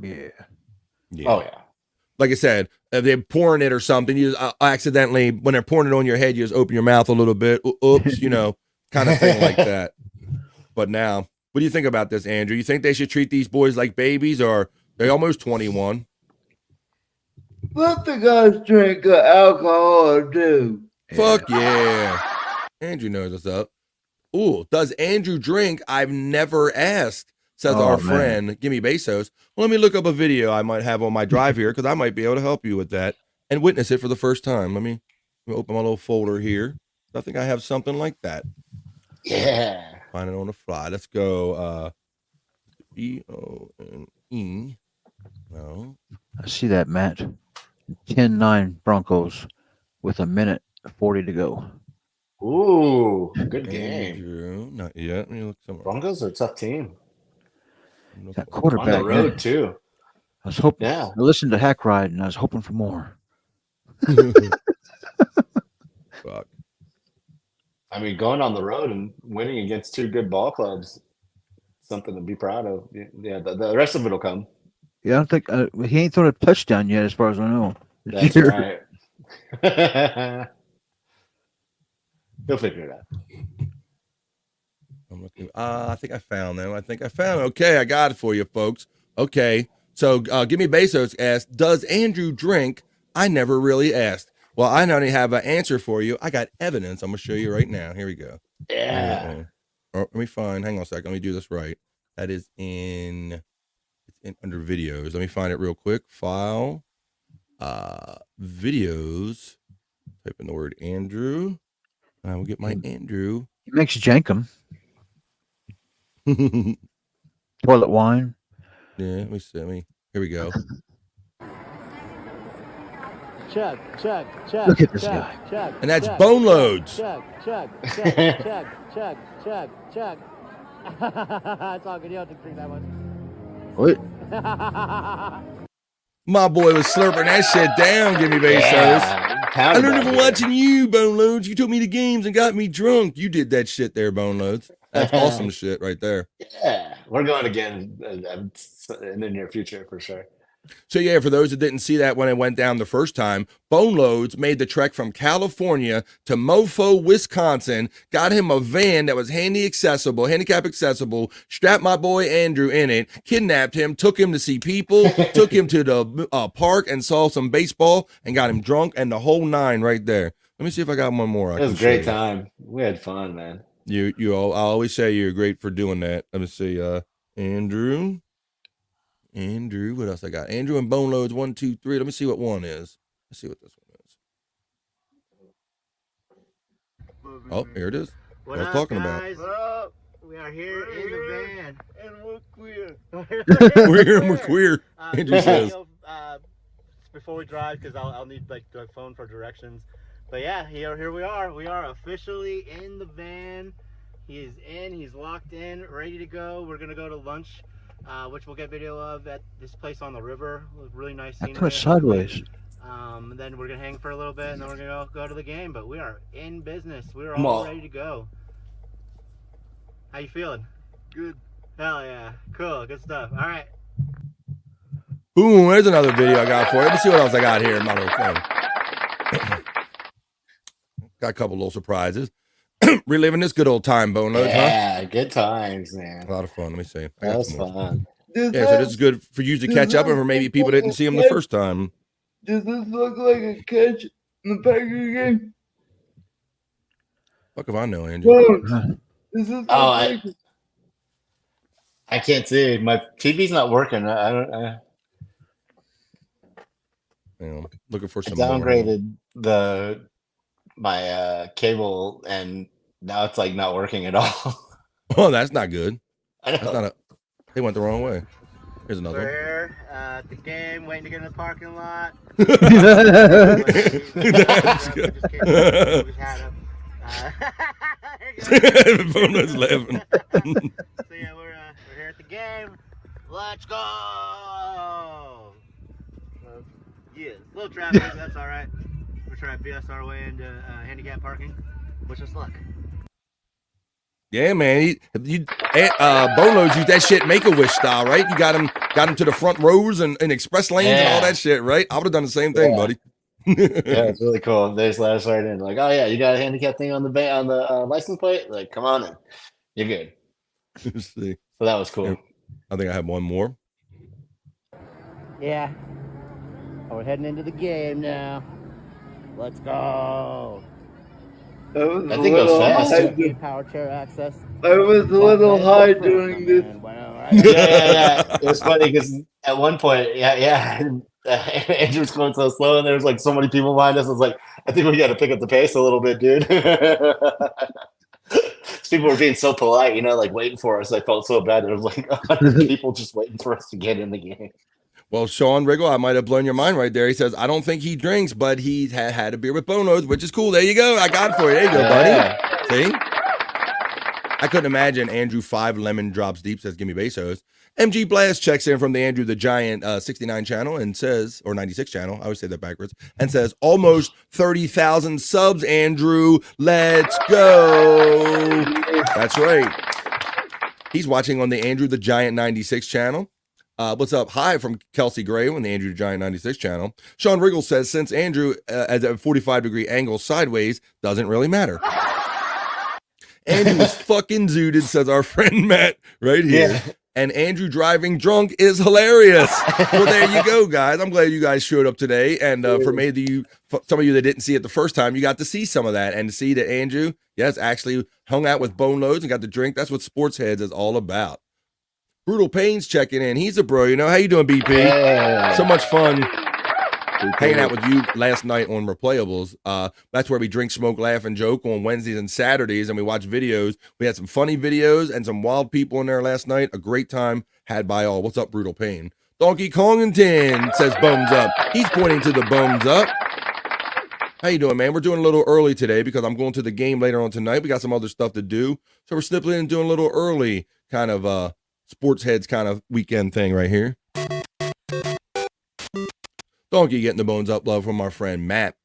Speaker 3: Yeah.
Speaker 4: Oh yeah.
Speaker 1: Like I said, if they're pouring it or something, you accidentally, when they're pouring it on your head, you just open your mouth a little bit, oops, kind of thing like that. But now, what do you think about this, Andrew? You think they should treat these boys like babies, or they're almost 21?
Speaker 2: Let the guys drink alcohol too.
Speaker 1: Fuck yeah. Andrew knows what's up. Ooh, does Andrew drink? I've never asked, says
Speaker 3: Oh,
Speaker 1: our
Speaker 3: man.
Speaker 1: friend, Gimme Bezos. Well, let me look up a video I might have on my drive here, because I might be able to help you with that and witness it for the first time. Let me open my little folder here. I think I have something like that.
Speaker 4: Yeah.
Speaker 1: Find it on the fly. Let's go. E-O-N-E. No.
Speaker 3: I see that, Matt. 10-9 Broncos with 1:40 to go.
Speaker 4: Ooh, good game.
Speaker 1: Andrew, not yet. Let me look somewhere.
Speaker 4: Broncos are a tough team.
Speaker 3: That
Speaker 4: On
Speaker 3: quarterback.
Speaker 4: the road
Speaker 3: man.
Speaker 4: too.
Speaker 3: I was hoping.
Speaker 4: Yeah.
Speaker 3: I listened to Hack Ride and I was hoping for more.
Speaker 1: Fuck.
Speaker 4: I mean, going on the road and winning against two good ball clubs, something to be proud of. Yeah, the rest of it will come.
Speaker 3: Yeah, I don't think he ain't thrown a touchdown yet, as far as I know.
Speaker 4: That's right. He'll figure it out.
Speaker 1: I'm looking. I think I found them. Okay, I got it for you, folks. Okay, So Give Me Bezos asked, does Andrew drink? I never really asked. Well, I not only have an answer for you, I got evidence. I'm going to show you right now. Here we go.
Speaker 4: Yeah.
Speaker 1: Let me find, hang on a second. Let me do this right. That is it's in under videos. Let me find it real quick. File, videos, type in the word Andrew. I will get my Andrew.
Speaker 3: He makes Jankum.
Speaker 1: Yeah,
Speaker 3: Toilet wine.
Speaker 1: let me see. Here we go.
Speaker 7: Chug.
Speaker 3: Look at this guy.
Speaker 1: And that's Bone Loads.
Speaker 7: Chug. It's all good. You don't have to drink that much.
Speaker 3: What?
Speaker 1: My boy was slurping that shit down. Give Me Bezos.
Speaker 4: Yeah.
Speaker 1: I learned it from watching you, Bone Loads. You took me to games and got me drunk. You did that shit there, Bone Loads. That's awesome shit right there.
Speaker 4: Yeah, we're going again in the near future for sure.
Speaker 1: So yeah, for those that didn't see that when it went down the first time, Bone Loads made the trek from California to Mofo, Wisconsin, got him a van that was handicap accessible, strapped my boy Andrew in it, kidnapped him, took him to see people, took him to the park and saw some baseball and got him drunk and the whole nine right there. Let me see if I got one more.
Speaker 4: It was a great time. We had fun, man.
Speaker 1: I always say you're great for doing that. Let me see, Andrew, what else I got? Andrew and Bone Loads, 1, 2, 3. Let me see what one is. Let's see what this one is. Oh, here it is. What I was talking
Speaker 7: guys?
Speaker 1: about.
Speaker 7: We are here in the van.
Speaker 2: And we're queer.
Speaker 1: We're here and we're queer. Andrew says.
Speaker 7: Before we drive, because I'll need like the phone for directions. But yeah, here we are. We are officially in the van. He is in. He's locked in, ready to go. We're gonna go to lunch, which we'll get video of at this place on the river. Really nice scenery.
Speaker 3: Come sideways.
Speaker 7: Then we're gonna hang for a little bit, and then we're gonna go to the game. But we are in business. We're
Speaker 4: Come
Speaker 7: all
Speaker 4: on.
Speaker 7: ready to go. How you feeling?
Speaker 2: Good.
Speaker 7: Hell yeah! Cool, good stuff. All right.
Speaker 1: Boom, there's another video I got for you. Let me see what else I got here in my little thing. Got a couple little surprises. Reliving this good old time, Bone Loads, huh?
Speaker 4: Yeah, good times, man.
Speaker 1: A lot of fun. Let me see. I
Speaker 4: That
Speaker 1: got
Speaker 4: was
Speaker 1: some more.
Speaker 4: fun.
Speaker 1: Yeah, so this is good for you to catch up and for maybe people didn't see him the first time.
Speaker 2: Does this look like a catch in the Packer game?
Speaker 1: Fuck if I know, Andrew.
Speaker 2: Bones, does this look
Speaker 4: Oh,
Speaker 2: like
Speaker 4: I can't see. My TV's not working. I don't.
Speaker 1: Looking for
Speaker 4: I
Speaker 1: some more.
Speaker 4: downgraded my cable, and now it's like not working at all.
Speaker 1: Oh, that's not good.
Speaker 4: I
Speaker 1: That's
Speaker 4: know.
Speaker 1: not a. They went the wrong way. Here's another
Speaker 7: We're
Speaker 1: one.
Speaker 7: here at the game, waiting to get in the parking lot.
Speaker 1: That's good. Bone Loads laughing.
Speaker 7: So yeah, we're here at the game. Let's go! Yeah, a little traffic, but that's all right. We're trying to BS our way into handicap parking. Wish us luck.
Speaker 1: Yeah, man. Bone Loads used that shit Make-A-Wish style, right? You got him to the front rows and express lanes and all
Speaker 4: Yeah.
Speaker 1: that shit, right? I would have done the same thing,
Speaker 4: Yeah.
Speaker 1: buddy.
Speaker 4: Yeah, it's really cool. They just let us right in. Like, oh yeah, you got a handicap thing on the license plate. Like, come on in. You're good.
Speaker 1: Let's see.
Speaker 4: So that was cool.
Speaker 1: I think I have one more.
Speaker 7: Yeah. We're heading into the game now. Let's go.
Speaker 2: That was
Speaker 4: I
Speaker 2: a
Speaker 4: think it
Speaker 2: little
Speaker 4: goes fast,
Speaker 2: high.
Speaker 4: too.
Speaker 7: Power chair access.
Speaker 2: I was a little high during this.
Speaker 4: Yeah. It was funny because at one point, Andrew was going so slow, and there was like so many people behind us. I was like, I think we got to pick up the pace a little bit, dude. People were being so polite, like waiting for us. I felt so bad. There was like 100 people just waiting for us to get in the game.
Speaker 1: Well, Sean Riggle, I might have blown your mind right there. He says, I don't think he drinks, but he had a beer with Bone Loads, which is cool. There you go. I got it for you. There you go, buddy. See? I couldn't imagine Andrew 5 lemon drops deep, says, give me Bezos. MG Blast checks in from the Andrew the Giant 69 channel and says, or 96 channel, I always say that backwards, and says, almost 30,000 subs, Andrew. Let's go. That's right. He's watching on the Andrew the Giant 96 channel. What's up? Hi from Kelsey Gray on the Andrew the Giant 96 channel. Sean Riggle says, since Andrew at a 45-degree angle sideways, doesn't really matter. Andrew was fucking zooted, says our friend Matt right here. and Andrew driving drunk is hilarious. Well, there you go, guys. I'm glad you guys showed up today. And for some of you that didn't see it the first time, you got to see some of that and to see that Andrew, yes, actually hung out with Bone Loads and got to drink. That's what Sports Heads is all about. Brutal Pain's checking in. He's a bro, you know. How you doing, BP?
Speaker 4: Hey.
Speaker 1: So much fun hanging out with you last night on Replayables. That's where we drink, smoke, laugh, and joke on Wednesdays and Saturdays, and we watch videos. We had some funny videos and some wild people in there last night. A great time had by all. What's up, Brutal Pain? Donkey Kongington says bones up. He's pointing to the bones up. How you doing, man? We're doing a little early today because I'm going to the game later on tonight. We got some other stuff to do, so we're snipping and doing a little early kind of Sports Heads kind of weekend thing right here. Donkey getting the bones up, love from our friend Matt.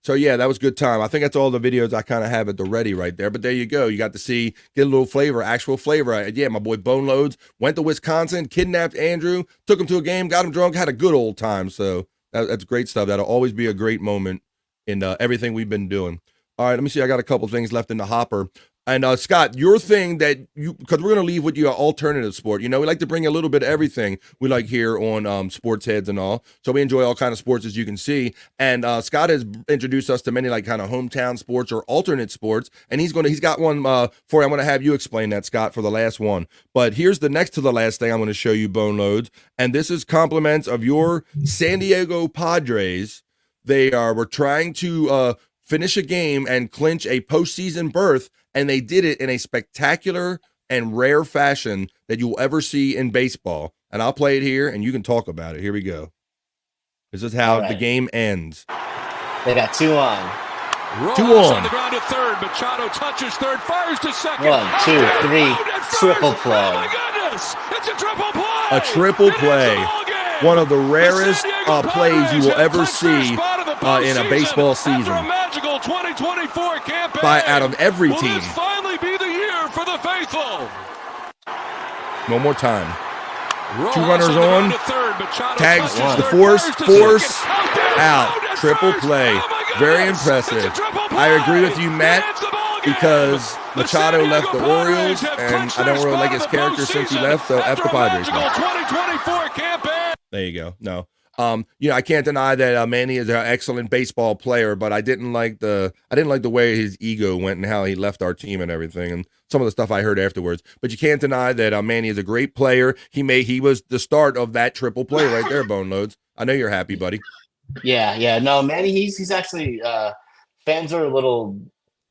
Speaker 1: So yeah, that was a good time. I think that's all the videos I kind of have at the ready right there. But there you go. You got to see, get a little flavor, actual flavor. Yeah, my boy Bone Loads went to Wisconsin, kidnapped Andrew, took him to a game, got him drunk, had a good old time. So that's great stuff. That'll always be a great moment in everything we've been doing. All right, let me see. I got a couple things left in the hopper. And Scott, your thing that because we're going to leave with you an alternative sport. You know, we like to bring a little bit of everything we like here on Sports Heads and all. So we enjoy all kind of sports, as you can see. And Scott has introduced us to many like kind of hometown sports or alternate sports. And he's got one for you. I'm going to have you explain that, Scott, for the last one. But here's the next to the last thing I'm going to show you, Bone Loads. And this is compliments of your San Diego Padres. Were trying to finish a game and clinch a postseason berth, and they did it in a spectacular and rare fashion that you'll ever see in baseball. And I'll play it here, and you can talk about it. Here we go. This is how the game ends.
Speaker 4: They got 2 on.
Speaker 6: Rojas
Speaker 1: 2 on.
Speaker 6: the ground to third. Machado touches third, fires to second.
Speaker 4: 1, 2, 3, triple play.
Speaker 6: Oh my goodness! It's a triple play.
Speaker 1: A triple play. One of the rarest plays you will ever see in a baseball season.
Speaker 6: Magical 2024 campaign.
Speaker 1: Out of every team.
Speaker 6: Will this finally be the year for the faithful?
Speaker 1: One more time.
Speaker 6: Rojas
Speaker 1: 2 runners
Speaker 6: the ground
Speaker 1: on.
Speaker 6: to third. Machado
Speaker 1: Tags
Speaker 6: touches
Speaker 1: the
Speaker 6: third,
Speaker 1: force.
Speaker 6: fires to
Speaker 1: Force.
Speaker 6: second.
Speaker 1: Out.
Speaker 6: Out.
Speaker 1: Triple
Speaker 6: First.
Speaker 1: play.
Speaker 6: Oh my goodness.
Speaker 1: Very
Speaker 6: It's
Speaker 1: impressive.
Speaker 6: a triple play.
Speaker 1: I agree with you, Matt,
Speaker 6: It's the ball game.
Speaker 1: because
Speaker 6: The
Speaker 1: Machado
Speaker 6: San
Speaker 1: left the
Speaker 6: Diego Padres
Speaker 1: Orioles,
Speaker 6: have
Speaker 1: and
Speaker 6: clinched
Speaker 1: I don't
Speaker 6: their
Speaker 1: really like
Speaker 6: spot
Speaker 1: his
Speaker 6: in the
Speaker 1: character since he
Speaker 6: postseason
Speaker 1: left, so F
Speaker 6: after
Speaker 1: the
Speaker 6: a
Speaker 1: Padres.
Speaker 6: magical 2024 campaign.
Speaker 1: There you go. No. I can't deny that Manny is an excellent baseball player, but I didn't like the way his ego went and how he left our team and everything, and some of the stuff I heard afterwards. But you can't deny that Manny is a great player. He was the start of that triple play right there, Bone Loads. I know you're happy, buddy.
Speaker 4: Yeah. No, Manny, he's actually fans are a little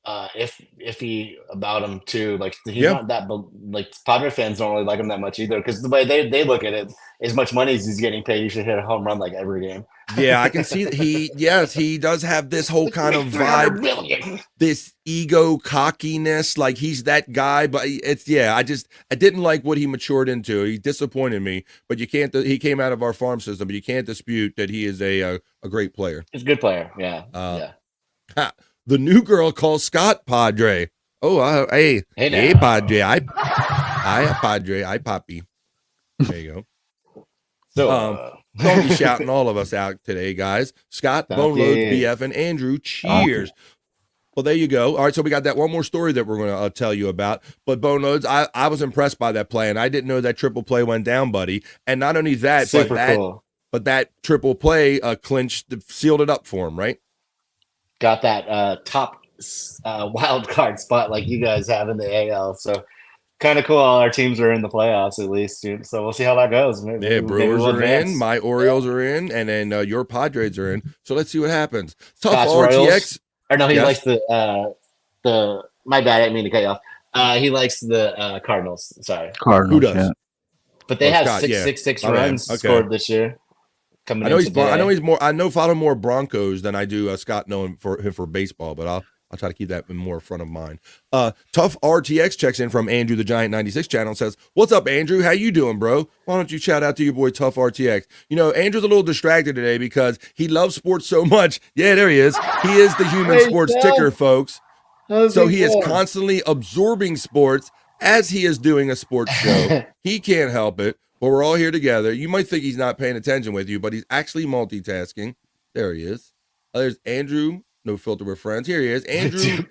Speaker 4: iffy about him too. Like he's not that, like Padre fans don't really like him that much either, because the way they look at it, as much money as he's getting paid, he should hit a home run like every game.
Speaker 1: Yeah, I can see that he does have this whole kind of vibe, this ego cockiness, like he's that guy. But I didn't like what he matured into. He disappointed me. But he came out of our farm system, but you can't dispute that he is a great player.
Speaker 4: He's a good player. Yeah.
Speaker 1: The new girl calls Scott Padre. Oh, hey, Padre. I Padre. I Poppy. There you go.
Speaker 4: So,
Speaker 1: Donkey shouting all of us out today, guys. Scott, Bone Loads, BF, and Andrew. Cheers. Well, there you go. All right, so we got that one more story that we're going to tell you about. But Bone Loads, I was impressed by that play, and I didn't know that triple play went down, buddy. And not only that, but that triple play sealed it up for him, right?
Speaker 4: Got that top wild card spot like you guys have in the AL. So kind of cool. All our teams are in the playoffs at least, dude. So we'll see how that goes. Maybe
Speaker 1: Brewers
Speaker 4: we'll
Speaker 1: are in, my Orioles are in, and then your Padres are in. So let's see what happens. Tough
Speaker 4: Scott's
Speaker 1: RTX.
Speaker 4: Royals. Or no, he likes the my bad, I didn't mean to cut you off. He likes the Cardinals. Sorry.
Speaker 3: Cardinals.
Speaker 1: Who does?
Speaker 3: Yeah.
Speaker 4: But they have
Speaker 1: Scott,
Speaker 4: 666
Speaker 1: yeah.
Speaker 4: runs scored this year.
Speaker 1: I know follow more Broncos than I do Scott knowing for him for baseball, but I'll try to keep that more front of mind. Tough RTX checks in from Andrew the Giant 96 channel and says, "What's up, Andrew? How you doing, bro? Why don't you shout out to your boy Tough RTX? You know, Andrew's a little distracted today because he loves sports so much. Yeah, there he is. He is the human sports ticker, folks. So he is constantly absorbing sports as he is doing a sports show. He can't help it. But we're all here together. You might think he's not paying attention with you, but he's actually multitasking. There he is. There's Andrew, no filter with friends. Here he is. Andrew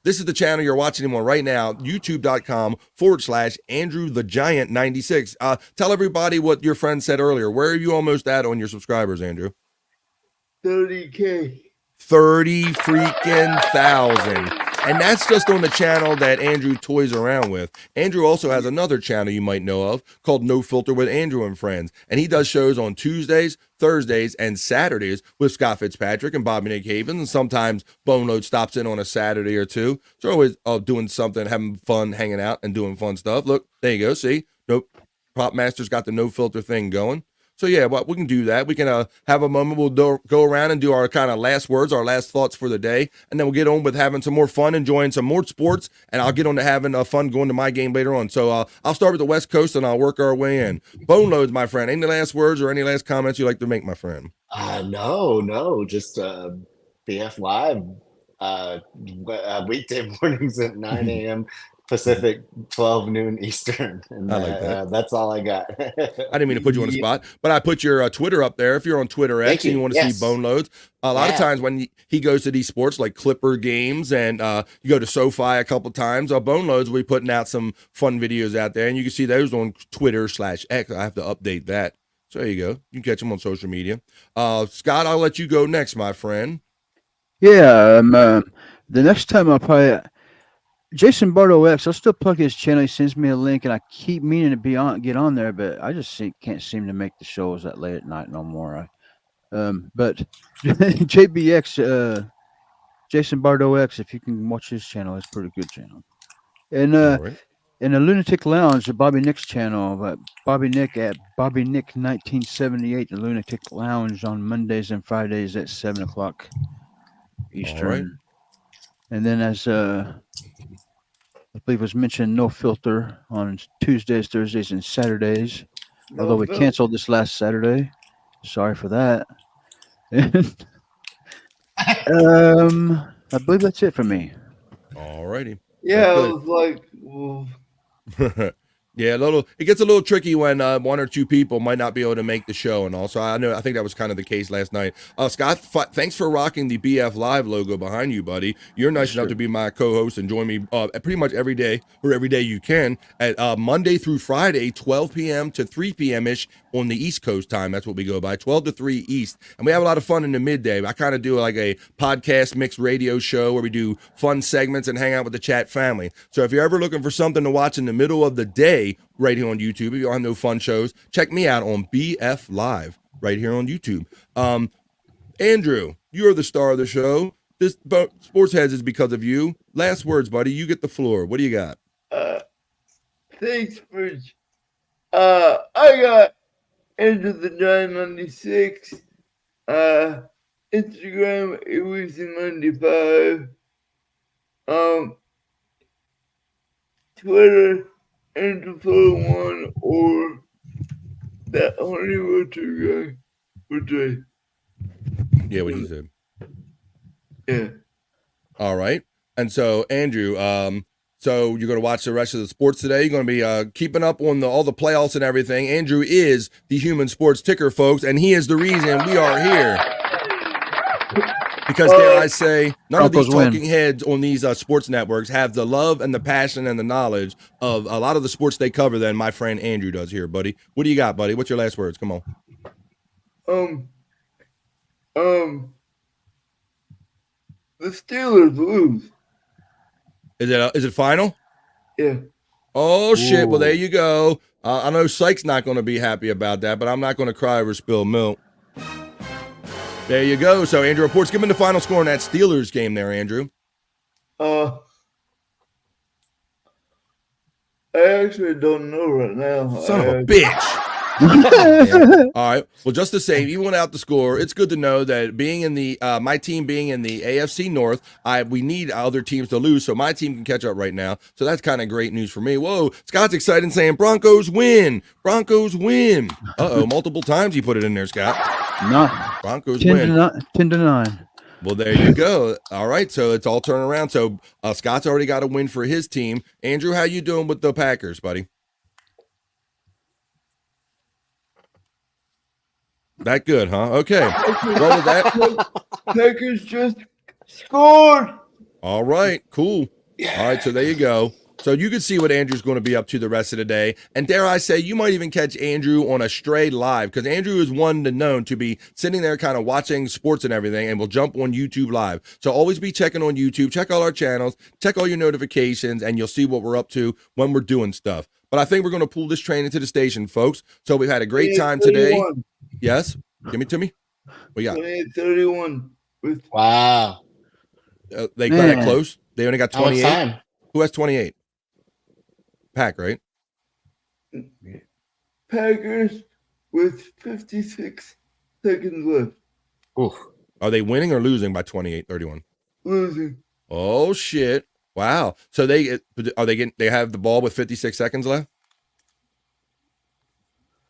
Speaker 1: This is the channel you're watching him on right now, youtube.com/Andrew the Giant 96. Tell everybody what your friend said earlier. Where are you almost at on your subscribers, Andrew?
Speaker 2: 30K.
Speaker 1: 30 freaking thousand. And that's just on the channel that Andrew toys around with. Andrew also has another channel you might know of called No Filter with Andrew and Friends. And he does shows on Tuesdays, Thursdays, and Saturdays with Scott Fitzpatrick and Bobby Nick Havens. And sometimes Bone Load stops in on a Saturday or two. So always doing something, having fun, hanging out, and doing fun stuff. Look, there you go. See? Nope. Prop Master's got the No Filter thing going. So yeah, well, we can do that. We can have a moment. We'll go around and do our kind of last words, our last thoughts for the day, and then we'll get on with having some more fun, enjoying some more sports, and I'll get on to having fun going to my game later on. So I'll start with the West Coast, and I'll work our way in. Bone Loads, my friend. Any last words or any last comments you'd like to make, my friend?
Speaker 4: No, just BF Live weekday mornings at 9 a.m. Pacific, 12 noon Eastern. And
Speaker 1: I like that.
Speaker 4: That's all I got.
Speaker 1: I didn't mean to put you on the spot, but I put your Twitter up there. If you're on Twitter X and you want to see Bone Loads, a lot of times when he goes to these sports like Clipper games and you go to SoFi a couple times, Bone Loads will be putting out some fun videos out there, and you can see those on Twitter/X. I have to update that. So there you go. You can catch them on social media. Scott, I'll let you go next, my friend.
Speaker 3: Yeah, the next time I'll probably Jason Bardo X. I'll still plug his channel. He sends me a link, and I keep meaning to get on there, but I just can't seem to make the shows that late at night no more. But JBX, Jason Bardo X. If you can watch his channel, it's a pretty good channel. And in the Lunatic Lounge, the Bobby Nick's channel, Bobby Nick at Bobby Nick 1978, the Lunatic Lounge on Mondays and Fridays at 7:00 Eastern.
Speaker 1: Right.
Speaker 3: And then as I believe was mentioned, No Filter on Tuesdays, Thursdays, and Saturdays. Although we canceled this last Saturday. Sorry for that. I believe that's it for me.
Speaker 1: All righty.
Speaker 2: Yeah, I was like, well,
Speaker 1: Yeah, it gets a little tricky when one or two people might not be able to make the show, and also I think that was kind of the case last night. Scott, thanks for rocking the BF Live logo behind you, buddy. You're nice enough to be my co-host and join me pretty much every day you can at Monday through Friday, 12 p.m. to 3 p.m. ish on the East Coast time. That's what we go by, 12 to 3 East, and we have a lot of fun in the midday. I kind of do like a podcast mixed radio show where we do fun segments and hang out with the chat family. So if you're ever looking for something to watch in the middle of the day, right here on YouTube, if you want no fun shows, check me out on BF Live right here on YouTube. Andrew, you're the star of the show. This Sports Heads is because of you. Last words, buddy. You get the floor. What do you got?
Speaker 2: thanks for I got Andrew the Giant 96. Instagram Easy95. Twitter Andrew41 or that Honey Roger guy for Jay.
Speaker 1: Yeah, what he said.
Speaker 2: Yeah.
Speaker 1: All right. And so, Andrew, so you're going to watch the rest of the sports today. You're going to be keeping up on all the playoffs and everything. Andrew is the Human Sports Ticker, folks, and he is the reason we are here. Because dare I say, none of these talking heads on these sports networks have the love and the passion and the knowledge of a lot of the sports they cover than my friend Andrew does here, buddy. What do you got, buddy? What's your last words? Come on.
Speaker 2: The Steelers lose.
Speaker 1: Is it final?
Speaker 2: Yeah.
Speaker 1: Oh, shit. Well, there you go. I know Sykes not going to be happy about that, but I'm not going to cry over spilled milk. There you go. So, Andrew reports. Give me the final score in that Steelers game there, Andrew.
Speaker 2: I actually don't know right now.
Speaker 1: Son of a bitch. Yeah. All right. Well, just the same, even without the score, it's good to know that being in the my team being in the AFC North, we need other teams to lose, so my team can catch up right now. So that's kind of great news for me. Whoa, Scott's excited saying Broncos win. Broncos win. Multiple times he put it in there, Scott.
Speaker 3: No.
Speaker 1: Broncos
Speaker 3: 10
Speaker 1: win.
Speaker 3: 10-9.
Speaker 1: Well, there you go. All right, so it's all turning around. So Scott's already got a win for his team. Andrew, how you doing with the Packers, buddy? That good, huh? Okay. Well, with that,
Speaker 2: Packers just scored.
Speaker 1: All right, cool.
Speaker 4: Yeah.
Speaker 1: All right, so there you go. So you can see what Andrew's going to be up to the rest of the day. And dare I say, you might even catch Andrew on a Stray Live, because Andrew is one to known to be sitting there kind of watching sports and everything, and will jump on YouTube Live. So always be checking on YouTube, check all our channels, check all your notifications, and you'll see what we're up to when we're doing stuff. But I think we're going to pull this train into the station, folks. So we've had a great time today.
Speaker 2: 28-31.
Speaker 1: Yes? Give me to me. What you got?
Speaker 2: 28-31 with
Speaker 4: Wow.
Speaker 1: They got that
Speaker 3: Man.
Speaker 1: close? They only got
Speaker 4: How much
Speaker 1: 28?
Speaker 4: time?
Speaker 1: Who has 28? Pack, right?
Speaker 2: Packers with 56 seconds left.
Speaker 4: Ooh.
Speaker 1: Are they winning or losing by 28-31?
Speaker 2: Losing.
Speaker 1: Oh shit. Wow. So they have the ball with 56 seconds left?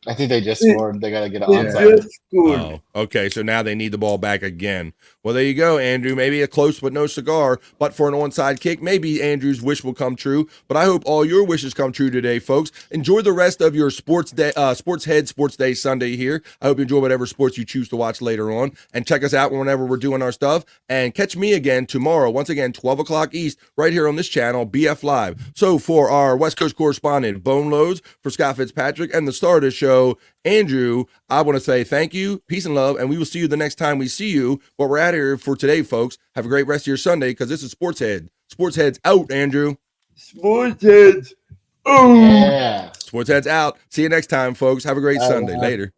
Speaker 4: I think they just scored. They got to get an
Speaker 2: They
Speaker 4: onside.
Speaker 2: just scored.
Speaker 1: Oh, okay. So now they need the ball back again. Well, there you go, Andrew. Maybe a close but no cigar, but for an onside kick, maybe Andrew's wish will come true. But I hope all your wishes come true today, folks. Enjoy the rest of your Sports Day Sunday here. I hope you enjoy whatever sports you choose to watch later on, and check us out whenever we're doing our stuff. And catch me again tomorrow, once again 12 o'clock East, right here on this channel, BF Live. So for our West Coast correspondent Bone Loads, for Scott Fitzpatrick, and the star of the show, Andrew, I want to say thank you, peace and love, and we will see you the next time we see you. But we're out of here for today, folks. Have a great rest of your Sunday, because this is Sports Head. Sports Head's out, Andrew.
Speaker 2: Sports heads. Oh.
Speaker 4: Yeah.
Speaker 1: Sports Head's out. See you next time, folks. Have a great
Speaker 4: Bye,
Speaker 1: Sunday.
Speaker 4: bye.
Speaker 1: Later.